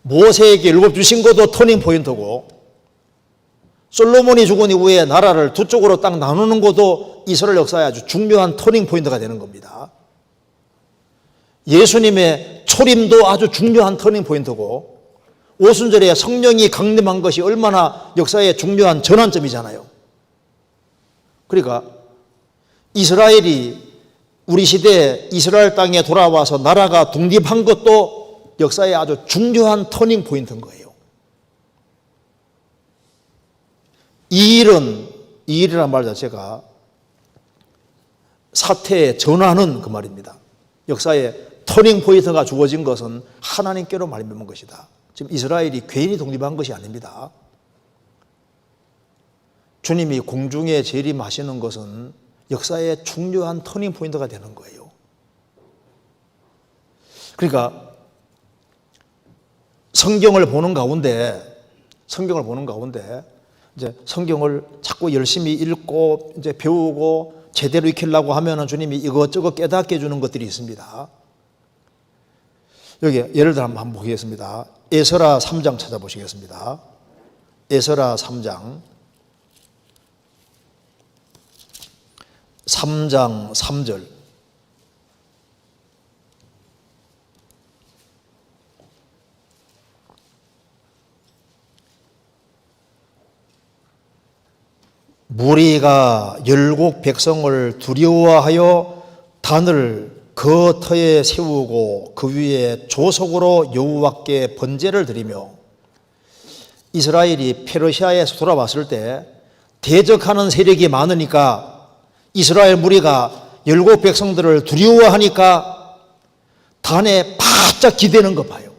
모세에게 율법 주신 것도 터닝 포인트고, 솔로몬이 죽은 이후에 나라를 두 쪽으로 딱 나누는 것도 이스라엘 역사의 아주 중요한 터닝 포인트가 되는 겁니다. 예수님의 초림도 아주 중요한 터닝 포인트고, 오순절에 성령이 강림한 것이 얼마나 역사의 중요한 전환점이잖아요. 그러니까 이스라엘이 우리 시대에 이스라엘 땅에 돌아와서 나라가 독립한 것도 역사의 아주 중요한 터닝 포인트인 거예요. 이 일이란 말 자체가 사태의 전환은 그 말입니다. 역사의 터닝 포인트가 주어진 것은 하나님께로 말미암은 것이다. 지금 이스라엘이 괜히 독립한 것이 아닙니다. 주님이 공중에 재림하시는 것은 역사의 중요한 터닝 포인트가 되는 거예요. 그러니까 성경을 보는 가운데 이제 성경을 자꾸 열심히 읽고 이제 배우고 제대로 익히려고 하면은 주님이 이것저것 깨닫게 해주는 것들이 있습니다. 여기 예를 들어 한번 보겠습니다. 에스라 3장 찾아보시겠습니다. 에스라 3장 3절. 무리가 열국 백성을 두려워하여 단을 그 터에 세우고 그 위에 조속으로 여호와께 번제를 드리며, 이스라엘이 페르시아에서 돌아왔을 때 대적하는 세력이 많으니까 이스라엘 무리가 열국 백성들을 두려워하니까 단에 바짝 기대는 거 봐요.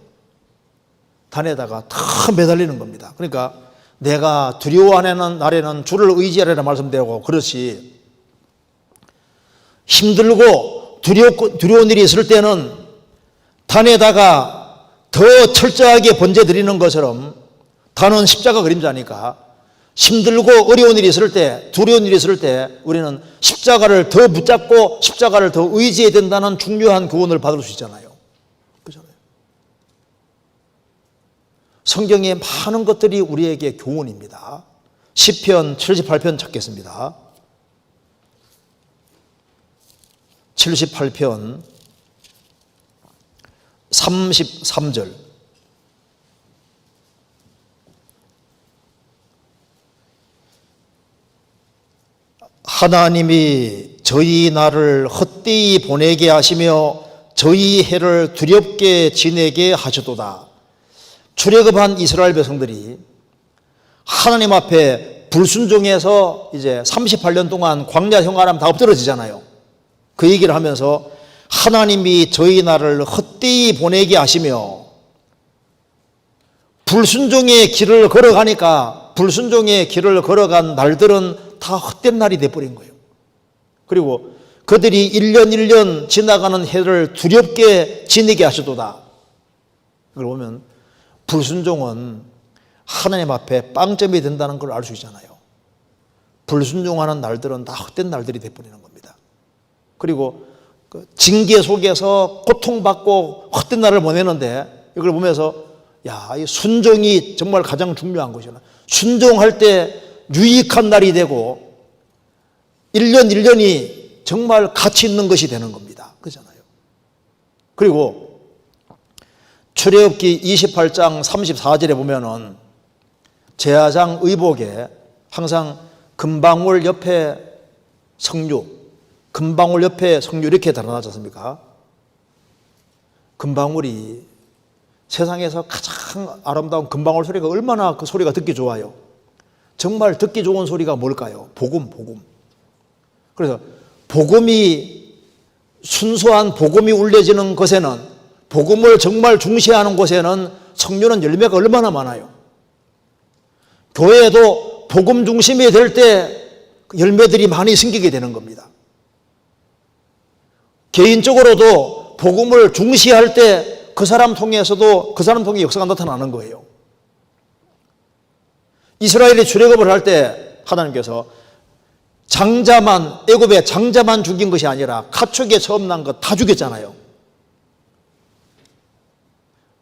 단에다가 다 매달리는 겁니다. 그러니까 내가 두려워하는 날에는 주를 의지하라는 말씀되고, 그렇지 힘들고 두려운 일이 있을 때는 단에다가 더 철저하게 번제 드리는 것처럼, 단은 십자가 그림자니까 힘들고 어려운 일이 있을 때, 두려운 일이 있을 때 우리는 십자가를 더 붙잡고 십자가를 더 의지해야 된다는 중요한 교훈을 받을 수 있잖아요. 그렇잖아요. 성경의 많은 것들이 우리에게 교훈입니다. 시편 78편 찾겠습니다. 78편 33절. 하나님이 저희 날을 헛되이 보내게 하시며 저희 해를 두렵게 지내게 하셨도다. 출애굽한 이스라엘 백성들이 하나님 앞에 불순종해서 이제 38년 동안 광야 생활하면 다 엎드러지잖아요. 그 얘기를 하면서 하나님이 저희 나라를 헛되이 보내게 하시며, 불순종의 길을 걸어가니까 불순종의 길을 걸어간 날들은 다 헛된 날이 돼버린 거예요. 그리고 그들이 1년 1년 지나가는 해를 두렵게 지내게 하셔도다. 그걸 보면 불순종은 하나님 앞에 빵점이 된다는 걸 알 수 있잖아요. 불순종하는 날들은 다 헛된 날들이 돼버리는 겁니다. 그리고 그 징계 속에서 고통받고 헛된 날을 보내는데 이걸 보면서 야, 이 순종이 정말 가장 중요한 것이구나. 순종할 때 유익한 날이 되고 1년 1년이 정말 가치 있는 것이 되는 겁니다. 그렇잖아요. 그리고 출애굽기 28장 34절에 보면은 제사장 의복에 항상 금방울 옆에 석류, 금방울 옆에 석류 이렇게 달아나지 않습니까? 금방울이 세상에서 가장 아름다운 금방울 소리가 얼마나 그 소리가 듣기 좋아요. 정말 듣기 좋은 소리가 뭘까요? 복음. 그래서 복음이 순수한 복음이 울려지는 곳에는, 복음을 정말 중시하는 곳에는 석류는 열매가 얼마나 많아요. 교회에도 복음 중심이 될 때 열매들이 많이 생기게 되는 겁니다. 개인적으로도 복음을 중시할 때 그 사람 통해서도 그 사람 통해 역사가 나타나는 거예요. 이스라엘이 출애굽을 할 때 하나님께서 장자만, 애굽의 장자만 죽인 것이 아니라 가축에 처음 난 것 다 죽였잖아요.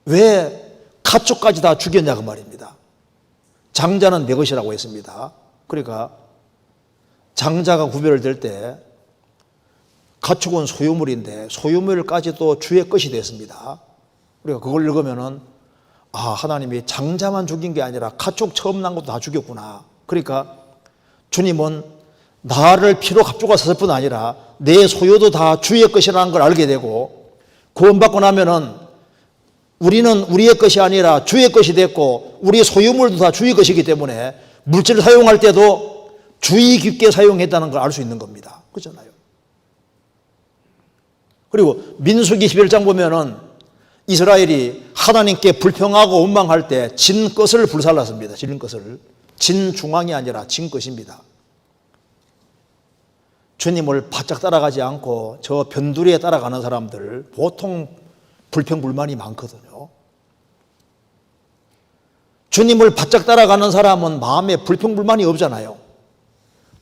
왜 가축까지 다 죽였냐 그 말입니다. 장자는 내 것이라고 했습니다. 그러니까 장자가 구별될 때 가축은 소유물인데 소유물까지도 주의 것이 됐습니다. 그러니까 그걸 읽으면은 아, 하나님이 장자만 죽인 게 아니라 가축 처음 난 것도 다 죽였구나. 그러니까 주님은 나를 피로 값주고 샀을 뿐 아니라 내 소유도 다 주의 것이라는 걸 알게 되고, 구원받고 나면은 우리는 우리의 것이 아니라 주의 것이 됐고 우리 소유물도 다 주의 것이기 때문에 물질을 사용할 때도 주의 깊게 사용했다는 걸 알 수 있는 겁니다. 그렇잖아요. 그리고 민수기 11장 보면은 이스라엘이 하나님께 불평하고 원망할 때 진 것을 불살랐습니다. 진 것을. 진 중앙이 아니라 진 것입니다. 주님을 바짝 따라가지 않고 저 변두리에 따라가는 사람들 보통 불평불만이 많거든요. 주님을 바짝 따라가는 사람은 마음에 불평불만이 없잖아요.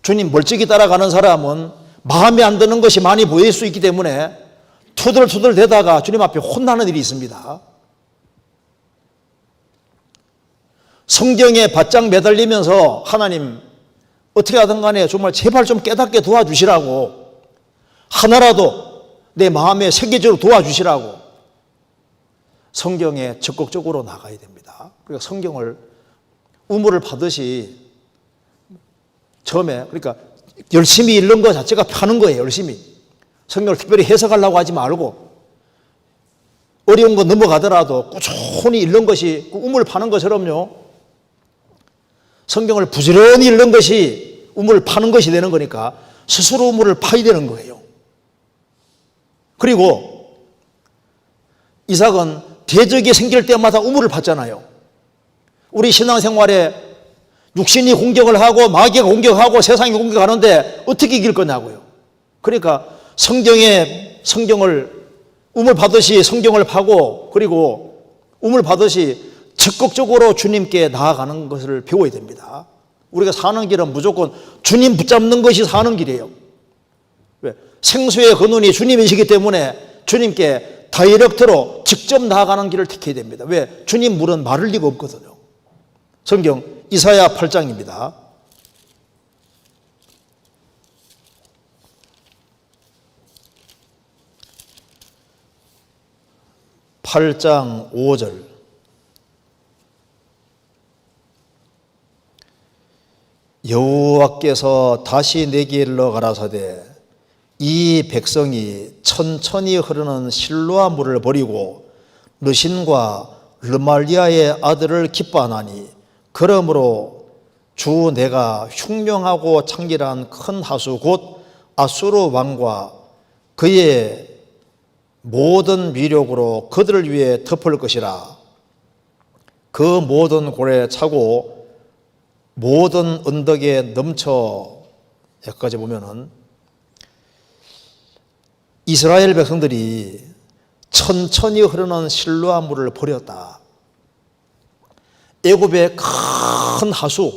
주님 멀찍이 따라가는 사람은 마음에 안 드는 것이 많이 보일 수 있기 때문에 투덜투덜 대다가 주님 앞에 혼나는 일이 있습니다. 성경에 바짝 매달리면서 하나님 어떻게 하든 간에 정말 제발 좀 깨닫게 도와주시라고, 하나라도 내 마음에 새겨지도록 도와주시라고 성경에 적극적으로 나가야 됩니다. 그러니까 성경을 우물을 파듯이 처음에, 그러니까 열심히 읽는 것 자체가 파는 거예요. 열심히 성경을 특별히 해석하려고 하지 말고 어려운 거 넘어가더라도 꾸준히 읽는 것이 우물 파는 것처럼요, 성경을 부지런히 읽는 것이 우물을 파는 것이 되는 거니까 스스로 우물을 파야 되는 거예요. 그리고 이삭은 대적이 생길 때마다 우물을 팠잖아요. 우리 신앙생활에 육신이 공격을 하고 마귀가 공격하고 세상이 공격하는데 어떻게 이길 거냐고요. 그러니까 성경을 우물 파듯이 성경을 파고, 그리고 우물 파듯이 적극적으로 주님께 나아가는 것을 배워야 됩니다. 우리가 사는 길은 무조건 주님 붙잡는 것이 사는 길이에요. 왜? 생수의 근원이 주님이시기 때문에 주님께 다이렉트로 직접 나아가는 길을 택해야 됩니다. 왜? 주님 물은 마를 리가 없거든요. 성경 이사야 8장입니다. 8장 5절. 여호와께서 다시 내게 일러 가라사대 이 백성이 천천히 흐르는 실로아 물을 버리고 르신과 르말리아의 아들을 기뻐하나니 그러므로 주 내가 흉령하고 창길한 큰 하수 곧 아수르 왕과 그의 모든 위력으로 그들을 위해 덮을 것이라. 그 모든 골에 차고 모든 언덕에 넘쳐. 여기까지 보면은 이스라엘 백성들이 천천히 흐르는 실로아 물을 버렸다. 애굽의 큰 하수,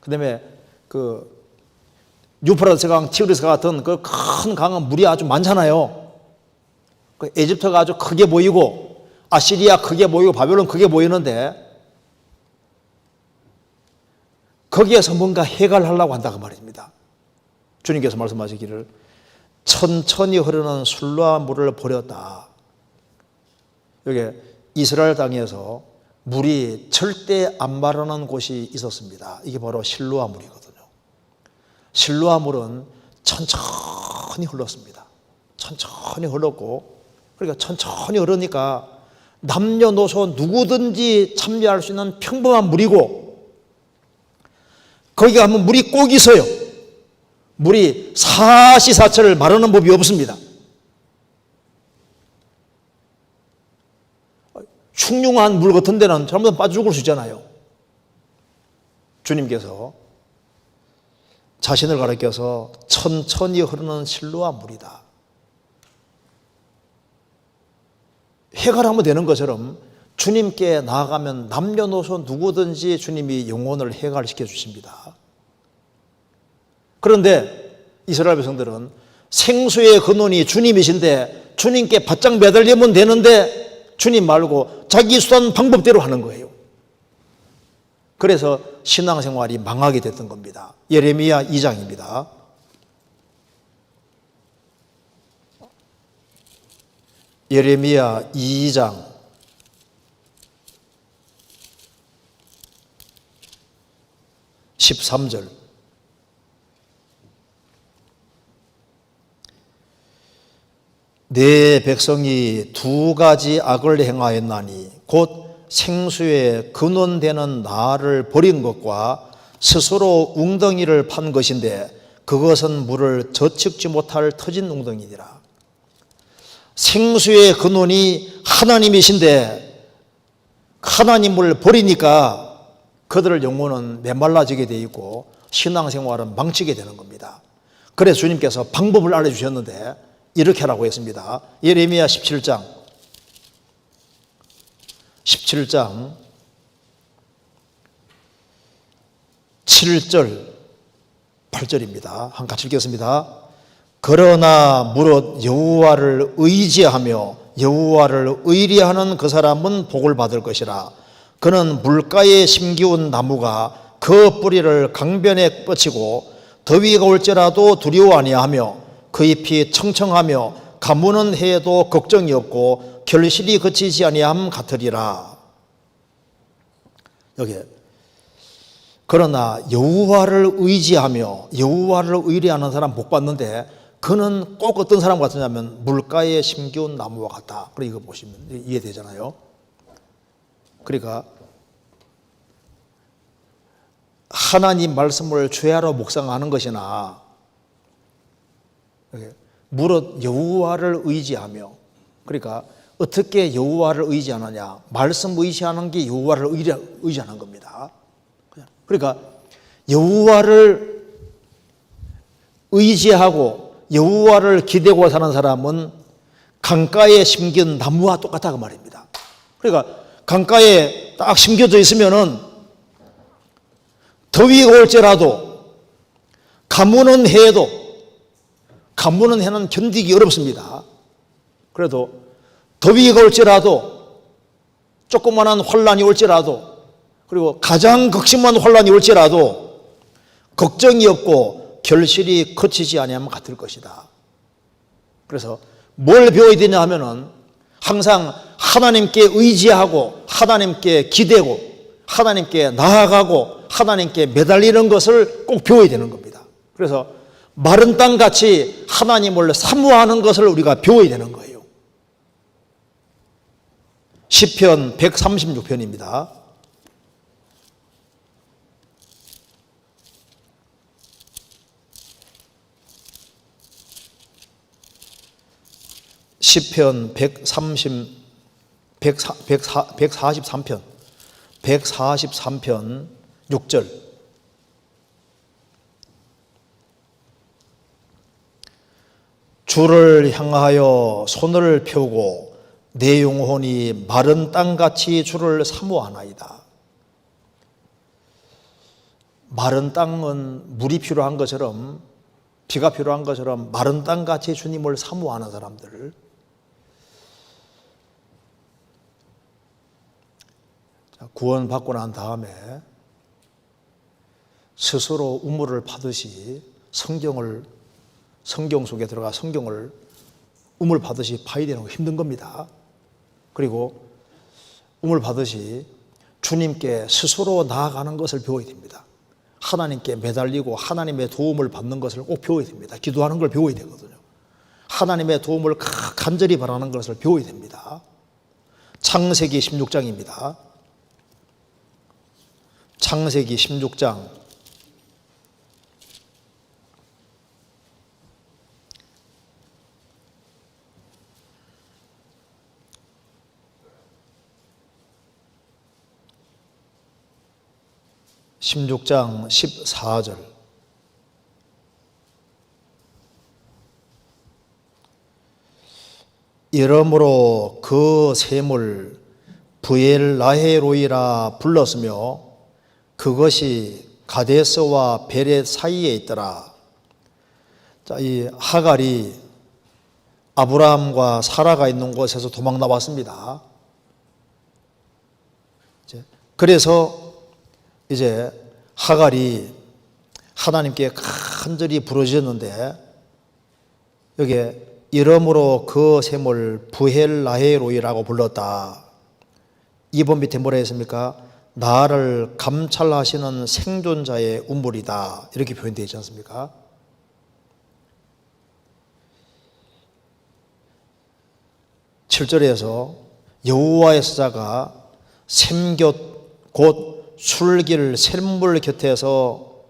그다음에 그 유프라tes 강, 티그리스 같은 그 큰 강은 물이 아주 많잖아요. 그 에집트가 아주 크게 보이고 아시리아 크게 보이고 바벨론 크게 보이는데 거기에서 뭔가 해결하려고 한다고 말입니다. 주님께서 말씀하시기를 천천히 흐르는 술로와 물을 버렸다. 여기 이스라엘 땅에서 물이 절대 안 마르는 곳이 있었습니다. 이게 바로 실로아 물이거든요. 실로아 물은 천천히 흘렀습니다. 천천히 흘렀고, 그러니까 천천히 흐르니까 남녀노소 누구든지 참여할 수 있는 평범한 물이고, 거기 가면 물이 꼭 있어요. 물이 사시사철 마르는 법이 없습니다. 흉흉한 물 같은 데는 잘못하면 빠져 죽을 수 있잖아요. 주님께서 자신을 가리켜서 천천히 흐르는 실로아 물이다. 해결하면 되는 것처럼 주님께 나아가면 남녀노소 누구든지 주님이 영혼을 해결시켜 주십니다. 그런데 이스라엘 백성들은 생수의 근원이 주님이신데 주님께 바짝 매달리면 되는데 주님 말고 자기 수단 방법대로 하는 거예요. 그래서 신앙생활이 망하게 됐던 겁니다. 예레미야 2장입니다. 예레미야 2장 13절. 내 백성이 두 가지 악을 행하였나니 곧 생수의 근원되는 나를 버린 것과 스스로 웅덩이를 판 것인데 그것은 물을 저측지 못할 터진 웅덩이니라. 생수의 근원이 하나님이신데 하나님을 버리니까 그들의 영혼은 메말라지게 되어 있고 신앙생활은 망치게 되는 겁니다. 그래서 주님께서 방법을 알려주셨는데 이렇게 하라고 했습니다. 예레미야 17장 7절 8절입니다. 한 같이 읽겠습니다. 그러나 무릇 여호와를 의지하며 여호와를 의리하는 그 사람은 복을 받을 것이라. 그는 물가에 심기운 나무가 그 뿌리를 강변에 뻗치고 더위가 올지라도 두려워 아니하며 그 잎이 청청하며 가무는 해에도 걱정이 없고 결실이 그치지 아니함 같으리라. 여기 그러나 여호와를 의지하며 여호와를 의리하는 사람 복 받는데 그는 꼭 어떤 사람 같으냐면 물가에 심기운 나무와 같다. 그러니까 이거 보시면 이해되잖아요. 그러니까 하나님 말씀을 죄하러 묵상하는 것이나 무릇 여호와를 의지하며, 그러니까 어떻게 여호와를 의지하느냐, 말씀 의지하는 게 여호와를 의지하는 겁니다. 그러니까 여호와를 의지하고 여호와를 기대고 사는 사람은 강가에 심긴 나무와 똑같다고 말입니다. 그러니까 강가에 딱 심겨져 있으면은 더위가 올지라도 가무는 해에도, 가무는 해는 견디기 어렵습니다. 그래도 더위가 올지라도, 조그마한 환란이 올지라도, 그리고 가장 극심한 환란이 올지라도 걱정이 없고 결실이 그치지 아니하면 같을 것이다. 그래서 뭘 배워야 되냐 하면은 항상 하나님께 의지하고 하나님께 기대고 하나님께 나아가고 하나님께 매달리는 것을 꼭 배워야 되는 겁니다. 그래서 마른 땅같이 하나님을 사모하는 것을 우리가 배워야 되는 거예요. 시편 136편입니다. 시편 143편 6절. 주를 향하여 손을 펴고 내 영혼이 마른 땅같이 주를 사모하나이다. 마른 땅은 물이 필요한 것처럼 비가 필요한 것처럼 마른 땅같이 주님을 사모하는 사람들, 구원받고 난 다음에 스스로 우물을 파듯이 성경 속에 들어가 성경을 우물 파듯이 파야 되는 거 힘든 겁니다. 그리고 우물 파듯이 주님께 스스로 나아가는 것을 배워야 됩니다. 하나님께 매달리고 하나님의 도움을 받는 것을 꼭 배워야 됩니다. 기도하는 걸 배워야 되거든요. 하나님의 도움을 간절히 바라는 것을 배워야 됩니다. 창세기 16장입니다. 창세기 16장 14절. 이러므로 그 샘을 브엘라헤로이라 불렀으며 그것이 가데스와 베렛 사이에 있더라. 자, 이 하갈이 아브라함과 사라가 있는 곳에서 도망 나왔습니다. 그래서 이제 하갈이 하나님께 간절히 부르짖었는데, 여기에 이러므로 그 샘을 브엘라헤로이라고 불렀다. 2번 밑에 뭐라 했습니까? 나를 감찰하시는 생존자의 우물이다, 이렇게 표현되어 있지 않습니까? (7절에서) 여호와의 사자가 샘곁 곧 술길 샘물 곁에서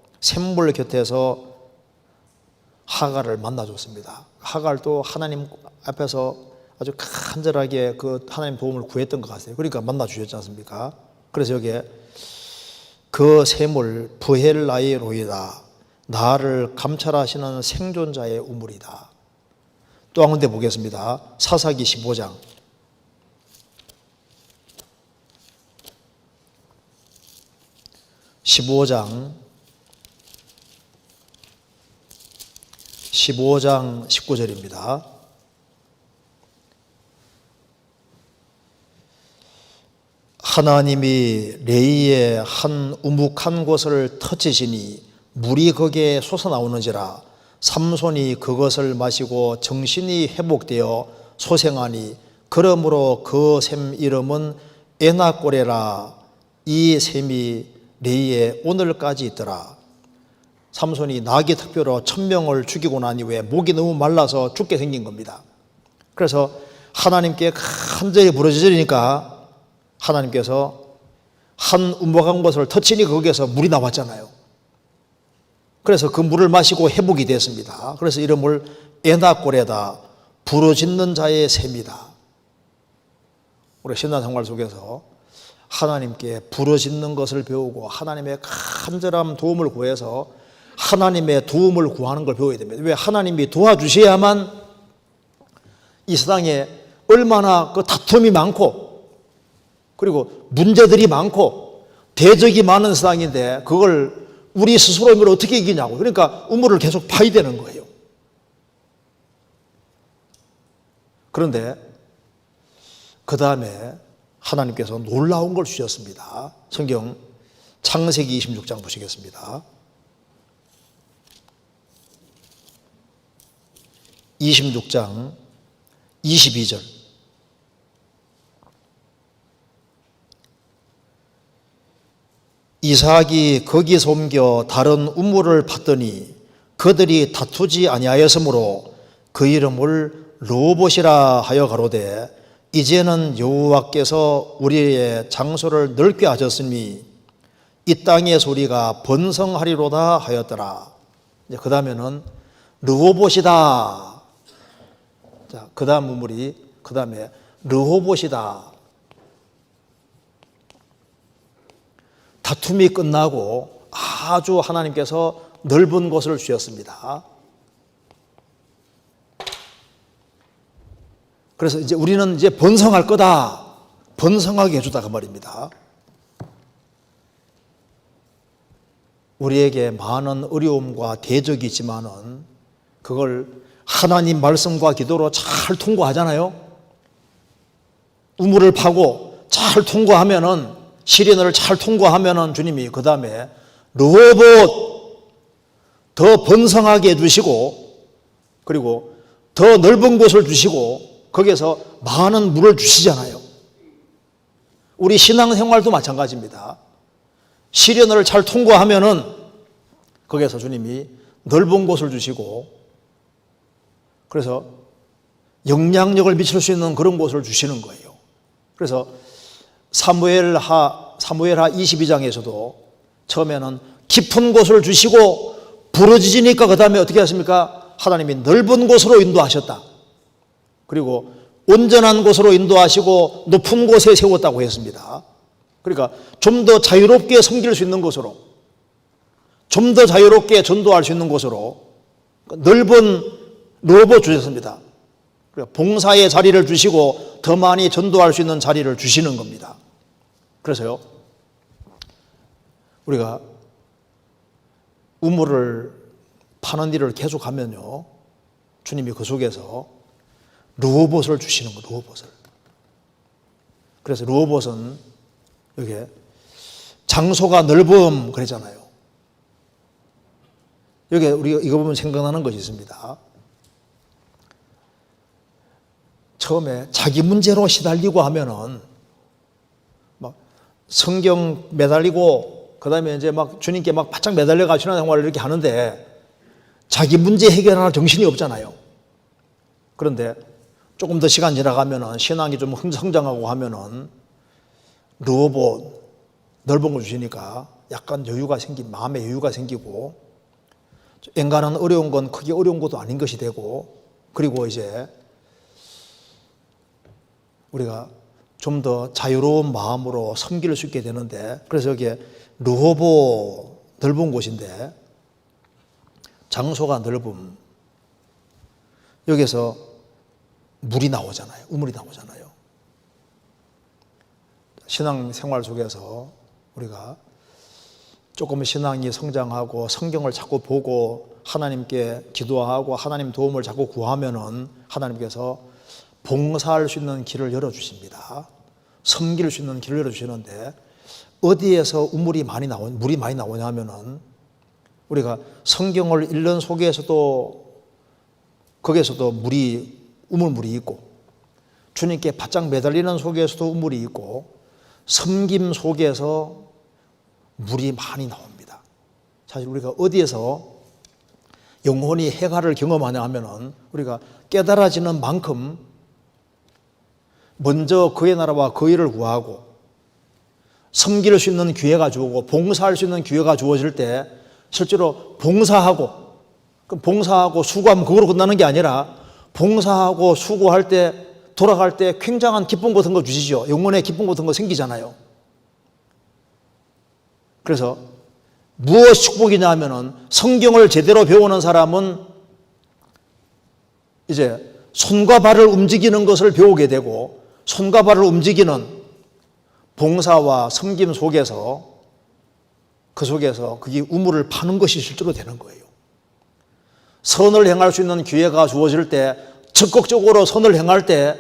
하갈을 만나줬습니다. 하갈도 하나님 앞에서 아주 간절하게 그 하나님 도움을 구했던 것 같아요. 그러니까 만나주셨지 않습니까? 그래서 여기에 그 샘을 브엘라헤로이다, 나를 감찰하시는 생존자의 우물이다. 또 한 군데 보겠습니다. 사사기 15장 19절입니다. 하나님이 레이의 한 우묵한 곳을 터치시니 물이 거기에 솟아나오는지라. 삼손이 그것을 마시고 정신이 회복되어 소생하니 그러므로 그 샘 이름은 에나꼬레라. 이 샘이 레이에 오늘까지 있더라. 삼손이 나귀 특별로 1000명을 죽이고 난 이후에 목이 너무 말라서 죽게 생긴 겁니다. 그래서 하나님께 간절히 부르짖으니까 하나님께서 한 우묵한 곳을 터치니 거기에서 물이 나왔잖아요. 그래서 그 물을 마시고 회복이 됐습니다. 그래서 이름을 에나꼬레다, 부르짖는 자의 샘이다. 우리 신앙생활 속에서 하나님께 부르짖는 것을 배우고 하나님의 간절한 도움을 구해서 하나님의 도움을 구하는 걸 배워야 됩니다. 왜? 하나님이 도와주셔야만 이 세상에 얼마나 그 다툼이 많고 그리고 문제들이 많고 대적이 많은 세상인데 그걸 우리 스스로 힘으로 어떻게 이기냐고. 그러니까 우물을 계속 파야 되는 거예요. 그런데 그 다음에 하나님께서 놀라운 걸 주셨습니다. 성경 창세기 26장 보시겠습니다. 26장 22절. 이삭이 거기서 옮겨 다른 우물을 팠더니 그들이 다투지 아니하였으므로 그 이름을 르호봇이라 하여 가로되 이제는 여호와께서 우리의 장소를 넓게 하셨으니 이 땅의 소리가 번성하리로다 하였더라. 이제 그 다음에는 르호봇이다. 자, 그 다음 우물이 그 다음에 르호봇이다. 다툼이 끝나고 아주 하나님께서 넓은 곳을 주셨습니다. 그래서 이제 우리는 이제 번성할 거다. 번성하게 해주다 그 말입니다. 우리에게 많은 어려움과 대적이 있지만은 그걸 하나님 말씀과 기도로 잘 통과하잖아요. 우물을 파고 잘 통과하면은, 시련을 잘 통과하면은 주님이 그 다음에 르호봇 더 번성하게 해주시고, 그리고 더 넓은 곳을 주시고, 거기에서 많은 물을 주시잖아요. 우리 신앙생활도 마찬가지입니다. 시련을 잘 통과하면은 거기에서 주님이 넓은 곳을 주시고, 그래서 영향력을 미칠 수 있는 그런 곳을 주시는 거예요. 그래서 사무엘하 22장에서도 처음에는 깊은 곳을 주시고 부러지니까 그 다음에 어떻게 하십니까? 하나님이 넓은 곳으로 인도하셨다. 그리고 온전한 곳으로 인도하시고 높은 곳에 세웠다고 했습니다. 그러니까 좀 더 자유롭게 섬길 수 있는 곳으로, 좀 더 자유롭게 전도할 수 있는 곳으로 넓은 르호봇 주셨습니다. 봉사의 자리를 주시고 더 많이 전도할 수 있는 자리를 주시는 겁니다. 그래서요, 우리가 우물을 파는 일을 계속하면요, 주님이 그 속에서 르호봇을 주시는 거예요. 르호봇을. 그래서 르호봇은 이게 장소가 넓음 그러잖아요. 여기 우리가 이거 보면 생각나는 것이 있습니다. 처음에 자기 문제로 시달리고 하면은 막 성경 매달리고 그다음에 이제 막 주님께 막 바짝 매달려가 신앙생활을 이렇게 하는데 자기 문제 해결할 정신이 없잖아요. 그런데 조금 더 시간 지나가면은 신앙이 좀 성장하고 하면은 르호봇 넓은 걸 주시니까 약간 여유가 생긴, 마음의 여유가 생기고, 엔간한 어려운 건 크게 어려운 것도 아닌 것이 되고, 그리고 이제 우리가 좀 더 자유로운 마음으로 섬길 수 있게 되는데, 그래서 여기에 르호봇 넓은 곳인데 장소가 넓음, 여기서 물이 나오잖아요. 우물이 나오잖아요. 신앙생활 속에서 우리가 조금 신앙이 성장하고 성경을 자꾸 보고 하나님께 기도하고 하나님 도움을 자꾸 구하면은 하나님께서 봉사할 수 있는 길을 열어주십니다. 섬길 수 있는 길을 열어주시는데, 어디에서 물이 많이 나오냐 하면은 우리가 성경을 읽는 속에서도 거기에서도 우물물이 있고, 주님께 바짝 매달리는 속에서도 우물이 있고, 섬김 속에서 물이 많이 나옵니다. 사실 우리가 어디에서 영혼이 해갈을 경험하냐 하면은 우리가 깨달아지는 만큼 먼저 그의 나라와 그 일을 구하고 섬길 수 있는 기회가 주어지고 봉사할 수 있는 기회가 주어질 때 실제로 봉사하고 수고하면 그거로 끝나는 게 아니라 봉사하고 수고할 때 돌아갈 때 굉장한 기쁨 같은 거 주시죠. 영혼의 기쁨 같은 거 생기잖아요. 그래서 무엇이 축복이냐 하면은 성경을 제대로 배우는 사람은 이제 손과 발을 움직이는 것을 배우게 되고, 손과 발을 움직이는 봉사와 섬김 속에서 그 속에서 그게 우물을 파는 것이 실제로 되는 거예요. 선을 행할 수 있는 기회가 주어질 때, 적극적으로 선을 행할 때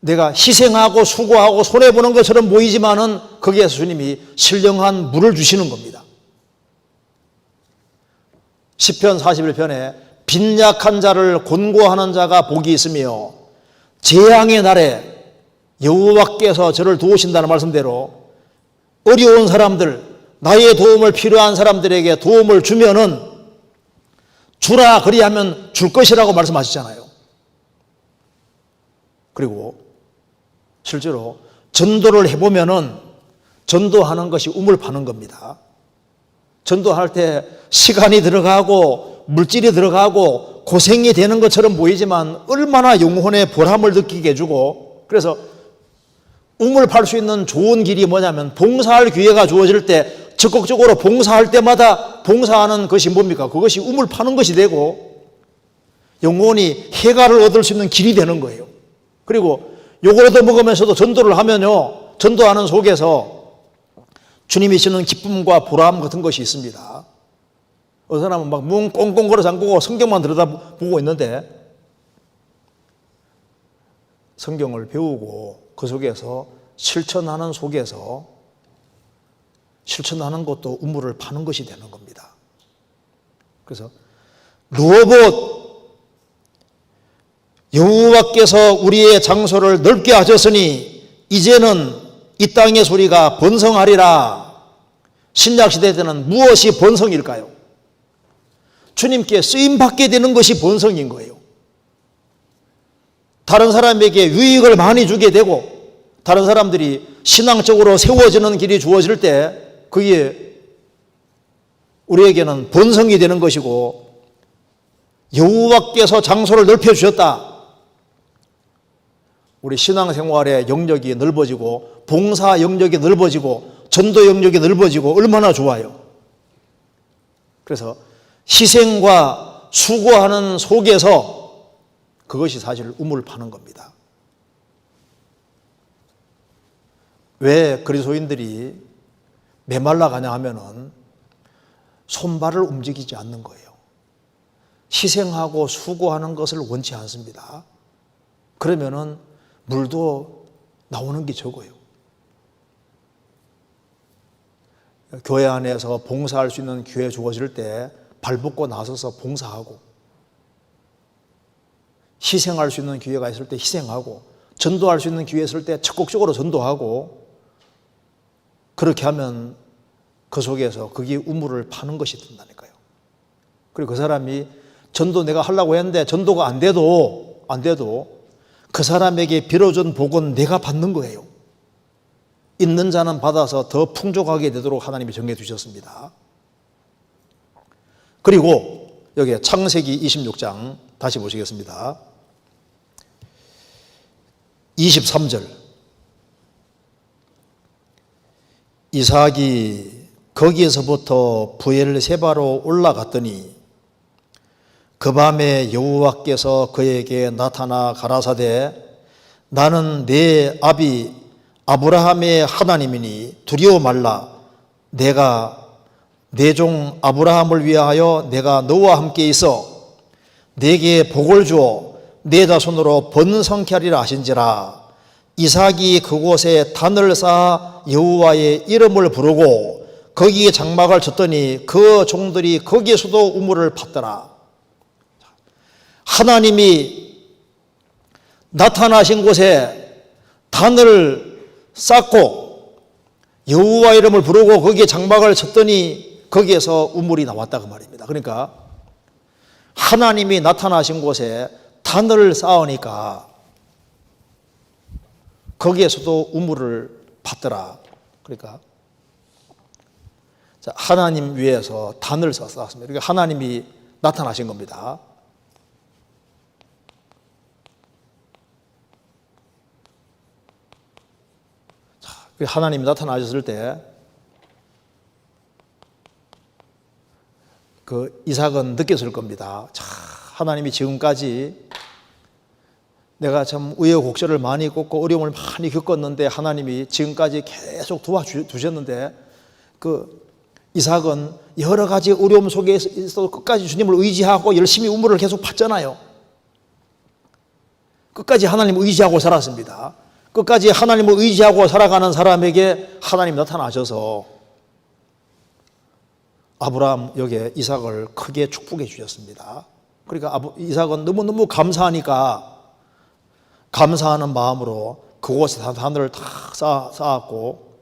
내가 희생하고 수고하고 손해보는 것처럼 보이지만은 거기에서 주님이 신령한 물을 주시는 겁니다. 시편 41편에 빈약한 자를 곤고하는 자가 복이 있으며 재앙의 날에 여호와께서 저를 도우신다는 말씀대로 어려운 사람들, 나의 도움을 필요한 사람들에게 도움을 주면은 주라 그리하면 줄 것이라고 말씀하시잖아요. 그리고 실제로 전도를 해보면은 전도하는 것이 우물 파는 겁니다. 전도할 때 시간이 들어가고 물질이 들어가고 고생이 되는 것처럼 보이지만 얼마나 영혼의 보람을 느끼게 해주고, 그래서 우물 팔 수 있는 좋은 길이 뭐냐면 봉사할 기회가 주어질 때 적극적으로 봉사할 때마다 봉사하는 것이 뭡니까? 그것이 우물 파는 것이 되고 영혼이 해갈을 얻을 수 있는 길이 되는 거예요. 그리고 요걸 얻어먹으면서도 전도를 하면요, 전도하는 속에서 주님이 주는 기쁨과 보람 같은 것이 있습니다. 어떤 사람은 막 문 꽁꽁 걸어 잠그고 성경만 들여다보고 있는데 성경을 배우고 그 속에서 실천하는 속에서 실천하는 것도 우물을 파는 것이 되는 겁니다. 그래서 로봇 여호와께서 우리의 장소를 넓게 하셨으니 이제는 이 땅의 소리가 번성하리라. 신약시대 때는 무엇이 번성일까요? 주님께 쓰임받게 되는 것이 번성인 거예요. 다른 사람에게 유익을 많이 주게 되고 다른 사람들이 신앙적으로 세워지는 길이 주어질 때 그게 우리에게는 번성이 되는 것이고 여호와께서 장소를 넓혀주셨다. 우리 신앙생활의 영역이 넓어지고 봉사 영역이 넓어지고 전도 영역이 넓어지고 얼마나 좋아요. 그래서 희생과 수고하는 속에서 그것이 사실 우물을 파는 겁니다. 왜 그리스도인들이 메말라 가냐 하면은 손발을 움직이지 않는 거예요. 희생하고 수고하는 것을 원치 않습니다. 그러면은 물도 나오는 게 적어요. 교회 안에서 봉사할 수 있는 기회 주어질 때 발벗고 나서서 봉사하고 희생할 수 있는 기회가 있을 때 희생하고 전도할 수 있는 기회 있을 때 적극적으로 전도하고 그렇게 하면 그 속에서 그게 우물을 파는 것이 된다니까요. 그리고 그 사람이 전도 내가 하려고 했는데 전도가 안 돼도 그 사람에게 빌어준 복은 내가 받는 거예요. 있는 자는 받아서 더 풍족하게 되도록 하나님이 정해 주셨습니다. 그리고 여기 창세기 26장 다시 보시겠습니다. 23절 이삭이 거기에서부터 브엘세바로 올라갔더니 그 밤에 여호와께서 그에게 나타나 가라사대 나는 내 아비 아브라함의 하나님이니 두려워 말라. 내가 내 종 아브라함을 위하여 내가 너와 함께 있어 내게 복을 주어 내 자손으로 번성케 하리라 하신지라. 이삭이 그곳에 단을 쌓아 여호와의 이름을 부르고 거기에 장막을 쳤더니 그 종들이 거기에서도 우물을 팠더라. 하나님이 나타나신 곳에 단을 쌓고 여호와 이름을 부르고 거기에 장막을 쳤더니 거기에서 우물이 나왔다 그 말입니다. 그러니까 하나님이 나타나신 곳에 단을 쌓으니까 거기에서도 우물을 팠더라. 그러니까 하나님 위에서 단을 쌓았습니다. 그러니까 하나님이 나타나신 겁니다. 하나님이 나타나셨을 때 그 이삭은 느꼈을 겁니다. 하나님이 지금까지 내가 참 우여곡절을 많이 겪고 어려움을 많이 겪었는데 하나님이 지금까지 계속 도와주셨는데 그 이삭은 여러 가지 어려움 속에서 끝까지 주님을 의지하고 열심히 우물을 계속 팠잖아요. 끝까지 하나님을 의지하고 살았습니다. 끝까지 하나님을 의지하고 살아가는 사람에게 하나님 나타나셔서 아브라함 여기에 이삭을 크게 축복해 주셨습니다. 그러니까 이삭은 너무너무 감사하니까 감사하는 마음으로 그곳에 단을 다 쌓았고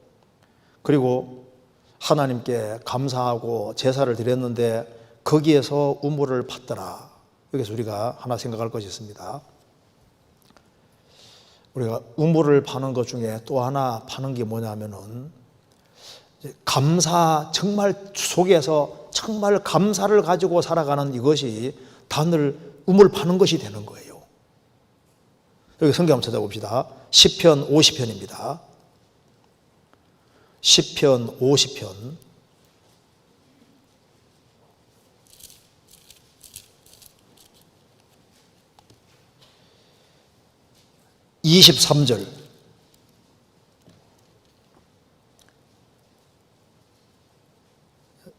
그리고 하나님께 감사하고 제사를 드렸는데 거기에서 우물을 팠더라. 여기서 우리가 하나 생각할 것이 있습니다. 우리가 우물을 파는 것 중에 또 하나 파는 게 뭐냐면은 감사 정말 속에서 정말 감사를 가지고 살아가는 이것이 단을 우물 파는 것이 되는 거예요. 여기 성경 한번 찾아봅시다. 시편 50편입니다. 시편 50편 23절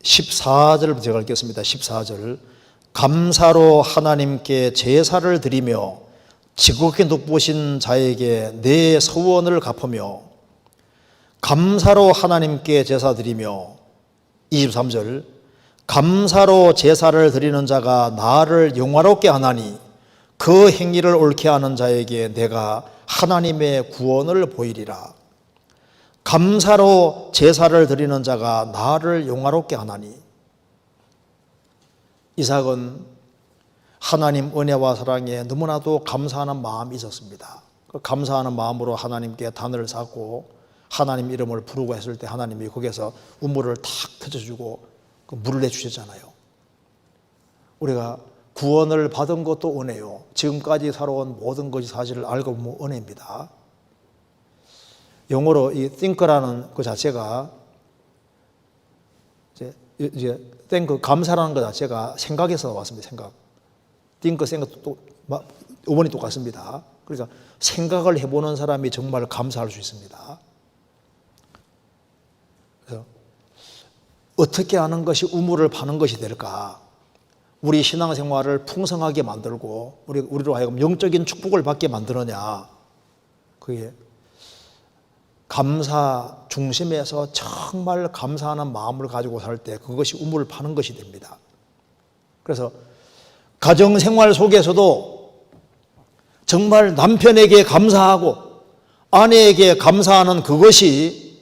14절부터 제가 읽겠습니다. 14절. 감사로 하나님께 제사를 드리며 지극히 높으신 자에게 내 서원을 갚으며 감사로 하나님께 제사 드리며 23절. 감사로 제사를 드리는 자가 나를 영화롭게 하나니 그 행위를 옳게 하는 자에게 내가 하나님의 구원을 보이리라. 감사로 제사를 드리는 자가 나를 영화롭게 하나니. 이삭은 하나님 은혜와 사랑에 너무나도 감사하는 마음이 있었습니다. 그 감사하는 마음으로 하나님께 단을 쌓고 하나님 이름을 부르고 했을 때 하나님이 거기에서 우물을 탁 터져주고 그 물을 내주셨잖아요. 우리가 구원을 받은 것도 은혜요. 지금까지 살아온 모든 것이 사실을 알고 보면 은혜입니다. 영어로 이 think라는 그 자체가 이제 think, 감사라는 것 자체가 생각에서 왔습니다. 생각. think, 생각 또 어머니 똑같습니다. 그러니까 생각을 해보는 사람이 정말 감사할 수 있습니다. 그래서 어떻게 하는 것이 우물을 파는 것이 될까? 우리 신앙생활을 풍성하게 만들고 우리로 하여금 영적인 축복을 받게 만드느냐? 그게 감사 중심에서 정말 감사하는 마음을 가지고 살 때 그것이 우물을 파는 것이 됩니다. 그래서 가정생활 속에서도 정말 남편에게 감사하고 아내에게 감사하는 그것이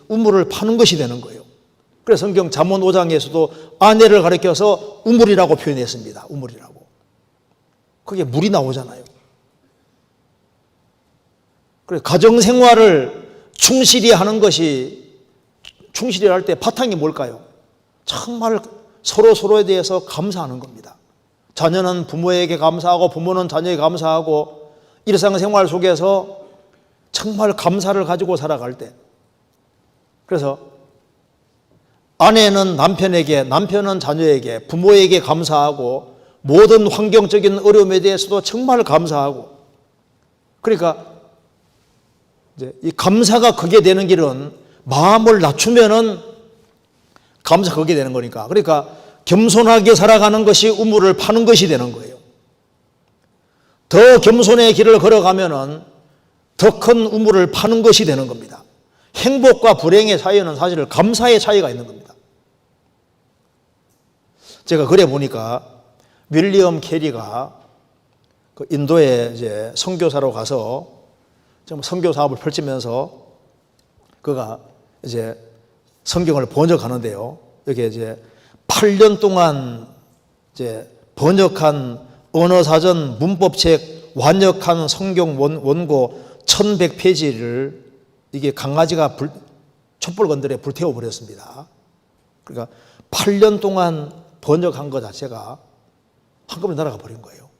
우물을 파는 것이 되는 거예요. 그래서 성경 잠언 5장에서도 아내를 가리켜서 우물이라고 표현했습니다. 우물이라고. 그게 물이 나오잖아요. 그래서 가정생활을 충실히 하는 것이, 충실히 할 때 바탕이 뭘까요? 정말 서로에 대해서 감사하는 겁니다. 자녀는 부모에게 감사하고 부모는 자녀에게 감사하고 일상생활 속에서 정말 감사를 가지고 살아갈 때, 그래서 아내는 남편에게, 남편은 자녀에게, 부모에게 감사하고 모든 환경적인 어려움에 대해서도 정말 감사하고, 그러니까 이제 이 감사가 크게 되는 길은 마음을 낮추면은 감사가 크게 되는 거니까, 그러니까 겸손하게 살아가는 것이 우물을 파는 것이 되는 거예요. 더 겸손의 길을 걸어가면은 더 큰 우물을 파는 것이 되는 겁니다. 행복과 불행의 사이에는 사실 감사의 차이가 있는 겁니다. 제가 그래 보니까 윌리엄 캐리가 그 인도에 이제 선교사로 가서 좀 선교 사업을 펼치면서 그가 이제 성경을 번역하는데요. 여기 이제 8년 동안 이제 번역한 언어사전 문법책 완역한 성경 원고 1100페이지를 이게 강아지가 촛불 건드려 불태워 버렸습니다. 그러니까 8년 동안 번역한 것 자체가 한꺼번에 날아가 버린 거예요.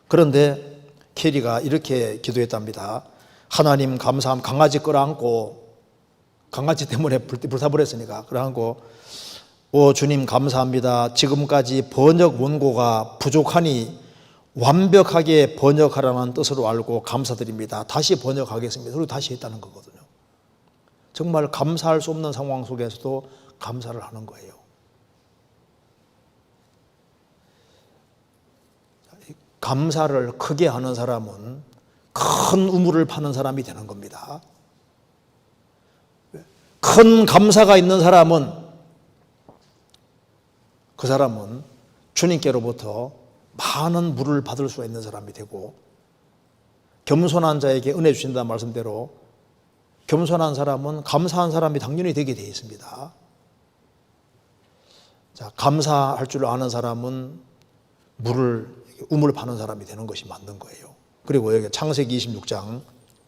그런데 캐리가 이렇게 기도했답니다. 하나님 감사함, 강아지 끌어안고, 강아지 때문에 불타버렸으니까 끌어안고, 오 주님 감사합니다. 지금까지 번역 원고가 부족하니 완벽하게 번역하라는 뜻으로 알고 감사드립니다. 다시 번역하겠습니다. 그리고 다시 했다는 거거든요. 정말 감사할 수 없는 상황 속에서도 감사를 하는 거예요. 감사를 크게 하는 사람은 큰 우물을 파는 사람이 되는 겁니다. 큰 감사가 있는 사람은 그 사람은 주님께로부터 많은 물을 받을 수가 있는 사람이 되고, 겸손한 자에게 은혜 주신다는 말씀대로 겸손한 사람은 감사한 사람이 당연히 되게 되어 있습니다. 자, 감사할 줄 아는 사람은 우물을 파는 사람이 되는 것이 맞는 거예요. 그리고 여기 창세기 26장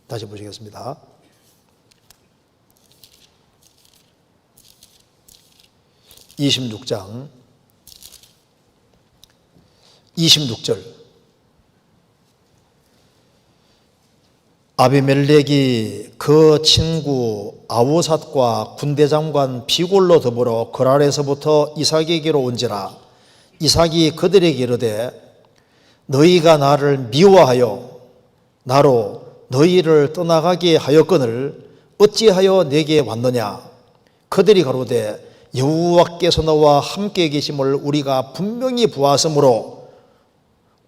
다시 보시겠습니다. 26장 26절. 아비멜렉이 그 친구 아우삿과 군대장관 비골로 더불어 거랄에서부터 이삭에게로 온지라. 이삭이 그들에게 이르되 너희가 나를 미워하여 나로 너희를 떠나가게 하였거늘 어찌하여 내게 왔느냐. 그들이 가로되 여호와께서 너와 함께 계심을 우리가 분명히 보았으므로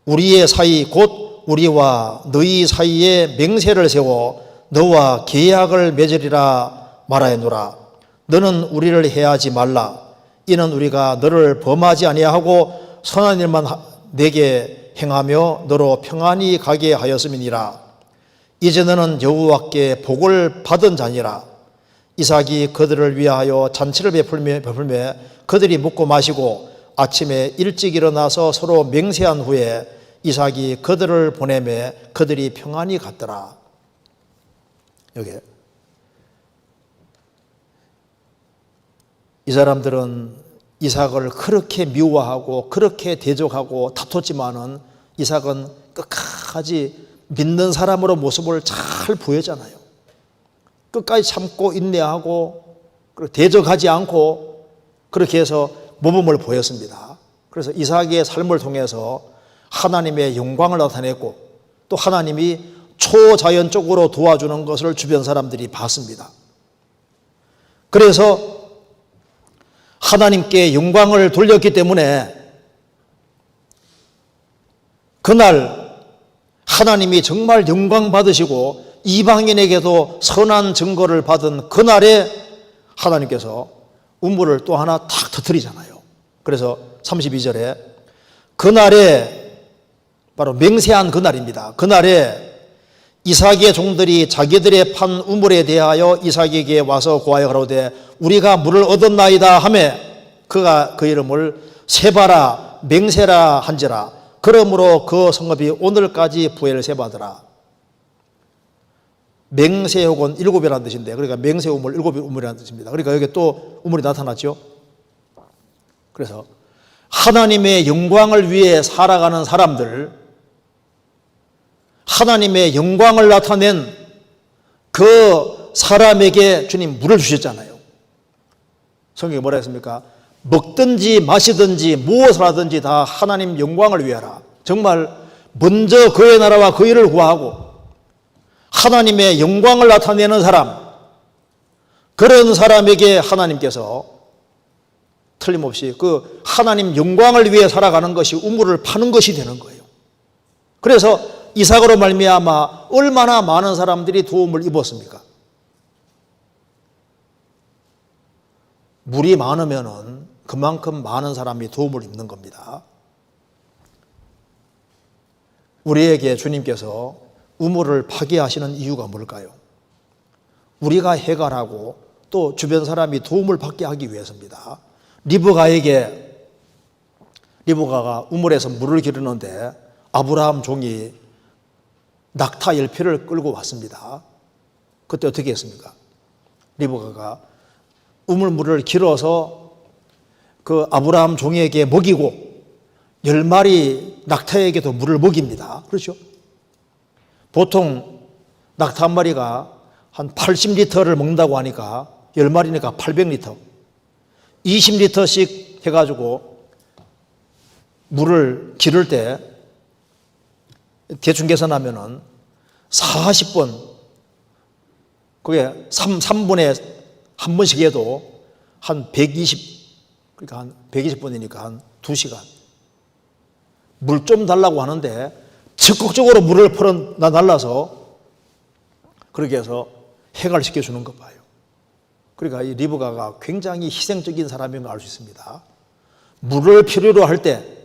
우리의 사이 곧 우리와 너희 사이에 맹세를 세워 너와 계약을 맺으리라 말하였노라. 너는 우리를 해하지 말라. 이는 우리가 너를 범하지 아니하고 선한 일만 내게 행하며 너로 평안히 가게 하였음이니라. 이제 너는 여호와께 복을 받은 자니라. 이삭이 그들을 위하여 잔치를 베풀매 그들이 먹고 마시고 아침에 일찍 일어나서 서로 맹세한 후에 이삭이 그들을 보내매 그들이 평안히 갔더라. 여기 이 사람들은 이삭을 그렇게 미워하고 그렇게 대적하고 다퉜지만은 이삭은 끝까지 믿는 사람으로 모습을 잘 보였잖아요. 끝까지 참고 인내하고 대적하지 않고 그렇게 해서 모범을 보였습니다. 그래서 이삭의 삶을 통해서 하나님의 영광을 나타냈고 또 하나님이 초자연적으로 도와주는 것을 주변 사람들이 봤습니다. 그래서 하나님께 영광을 돌렸기 때문에 그날 하나님이 정말 영광 받으시고 이방인에게도 선한 증거를 받은 그날에 하나님께서 우물을 또 하나 탁 터뜨리잖아요. 그래서 32절에 그날에 바로 맹세한 그날입니다. 그날에 이삭의 종들이 자기들의 판 우물에 대하여 이삭에게 와서 고하여 가로되 우리가 물을 얻었나이다 하매 그가 그 이름을 세바라 맹세라 한지라. 그러므로 그 성읍이 오늘까지 부엘세바더라. 맹세 혹은 일곱이라는 뜻인데 그러니까 맹세 우물, 일곱 우물이라는 뜻입니다. 그러니까 여기 또 우물이 나타났죠. 그래서 하나님의 영광을 위해 살아가는 사람들, 하나님의 영광을 나타낸 그 사람에게 주님 물을 주셨잖아요. 성경에 뭐라 했습니까? 먹든지 마시든지 무엇을 하든지 다 하나님 영광을 위하라. 정말 먼저 그의 나라와 그 일을 구하고 하나님의 영광을 나타내는 사람, 그런 사람에게 하나님께서 틀림없이 그 하나님 영광을 위해 살아가는 것이 우물을 파는 것이 되는 거예요. 그래서 이삭으로 말미암아 얼마나 많은 사람들이 도움을 입었습니까? 물이 많으면은 그만큼 많은 사람이 도움을 입는 겁니다. 우리에게 주님께서 우물을 파게 하시는 이유가 뭘까요? 우리가 해결하고 또 주변 사람이 도움을 받게 하기 위해서입니다. 리브가가 우물에서 물을 기르는데 아브라함 종이 낙타 10피를 끌고 왔습니다. 그때 어떻게 했습니까? 리브가가 우물물을 길어서 그 아브라함 종에게 먹이고 10마리 낙타에게도 물을 먹입니다. 그렇죠? 보통 낙타 한 마리가 한 80리터를 먹는다고 하니까 10마리니까 800리터 20리터씩 해가지고 물을 기를 때 대충 계산하면은 40번, 그게 3분에 한 번씩 해도 한 120, 그러니까 한 120번이니까 한 2시간. 물 좀 달라고 하는데 적극적으로 물을 날라서 그렇게 해서 해결시켜 주는 것 봐요. 그러니까 이 리브가가 굉장히 희생적인 사람인 걸 알 수 있습니다. 물을 필요로 할 때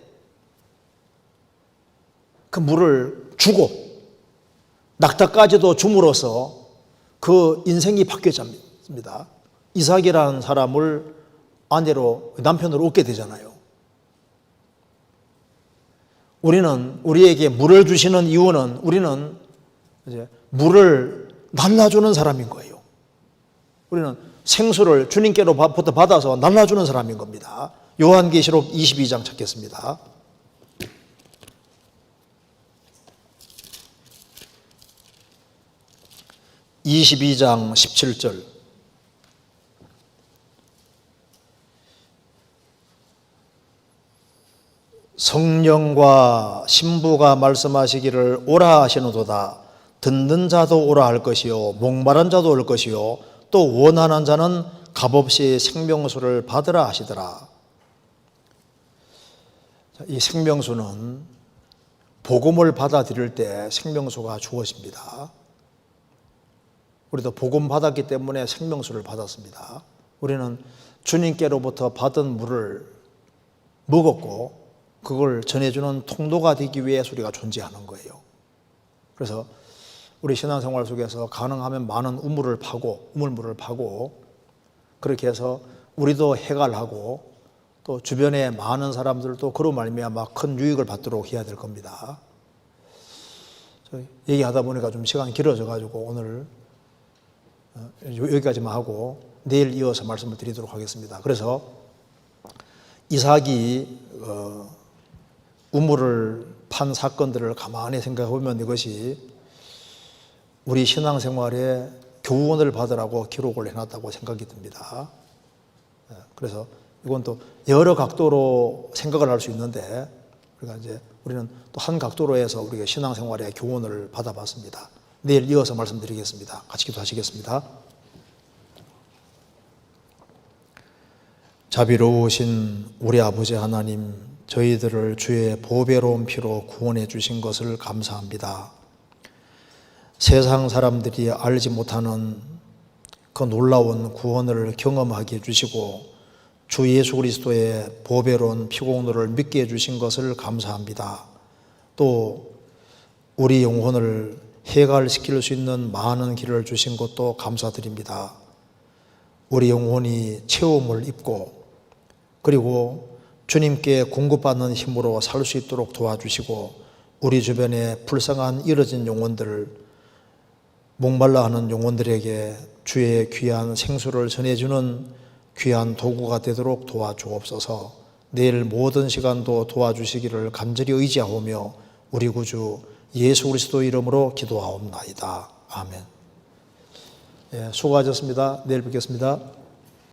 그 물을 주고 낙타까지도 줌으로써 그 인생이 바뀌어집니다. 이삭이라는 사람을 아내로, 남편으로 얻게 되잖아요. 우리는 우리에게 물을 주시는 이유는 우리는 이제 물을 날라주는 사람인 거예요. 우리는 생수를 주님께로부터 받아서 날라주는 사람인 겁니다. 요한계시록 22장 찾겠습니다. (22장 17절) 성령과 신부가 말씀하시기를 오라 하시노도다. 듣는 자도 오라 할 것이요 목마른 자도 올 것이요 또 원하는 자는 값없이 생명수를 받으라 하시더라. 이 생명수는 복음을 받아들일 때 생명수가 주어집니다. 우리도 복음 받았기 때문에 생명수를 받았습니다. 우리는 주님께로부터 받은 물을 먹었고 그걸 전해주는 통로가 되기 위해서 우리가 존재하는 거예요. 그래서 우리 신앙생활 속에서 가능하면 많은 우물물을 파고 그렇게 해서 우리도 해갈하고 또 주변에 많은 사람들도 그로 말미암아 큰 유익을 받도록 해야 될 겁니다. 얘기하다 보니까 좀 시간이 길어져 가지고 오늘 여기까지만 하고 내일 이어서 말씀을 드리도록 하겠습니다. 그래서 이삭이 우물을 판 사건들을 가만히 생각해 보면 이것이 우리 신앙생활에 교훈을 받으라고 기록을 해놨다고 생각이 듭니다. 그래서 이건 또 여러 각도로 생각을 할 수 있는데 그러니까 이제 우리는 또 한 각도로 해서 우리가 신앙생활에 교훈을 받아봤습니다. 내일 이어서 말씀드리겠습니다. 같이 기도하시겠습니다. 자비로우신 우리 아버지 하나님, 저희들을 주의 보배로운 피로 구원해 주신 것을 감사합니다. 세상 사람들이 알지 못하는 그 놀라운 구원을 경험하게 해주시고 주 예수 그리스도의 보배로운 피공로를 믿게 해주신 것을 감사합니다. 또 우리 영혼을 해갈시킬 수 있는 많은 길을 주신 것도 감사드립니다. 우리 영혼이 체험을 입고 그리고 주님께 공급받는 힘으로 살 수 있도록 도와주시고 우리 주변에 불쌍한 이어진 영혼들, 목말라 하는 영혼들에게 주의 귀한 생수를 전해주는 귀한 도구가 되도록 도와주옵소서. 내일 모든 시간도 도와주시기를 간절히 의지하오며 우리 구주 예수 그리스도 이름으로 기도하옵나이다. 아멘. 수고하셨습니다. 내일 뵙겠습니다.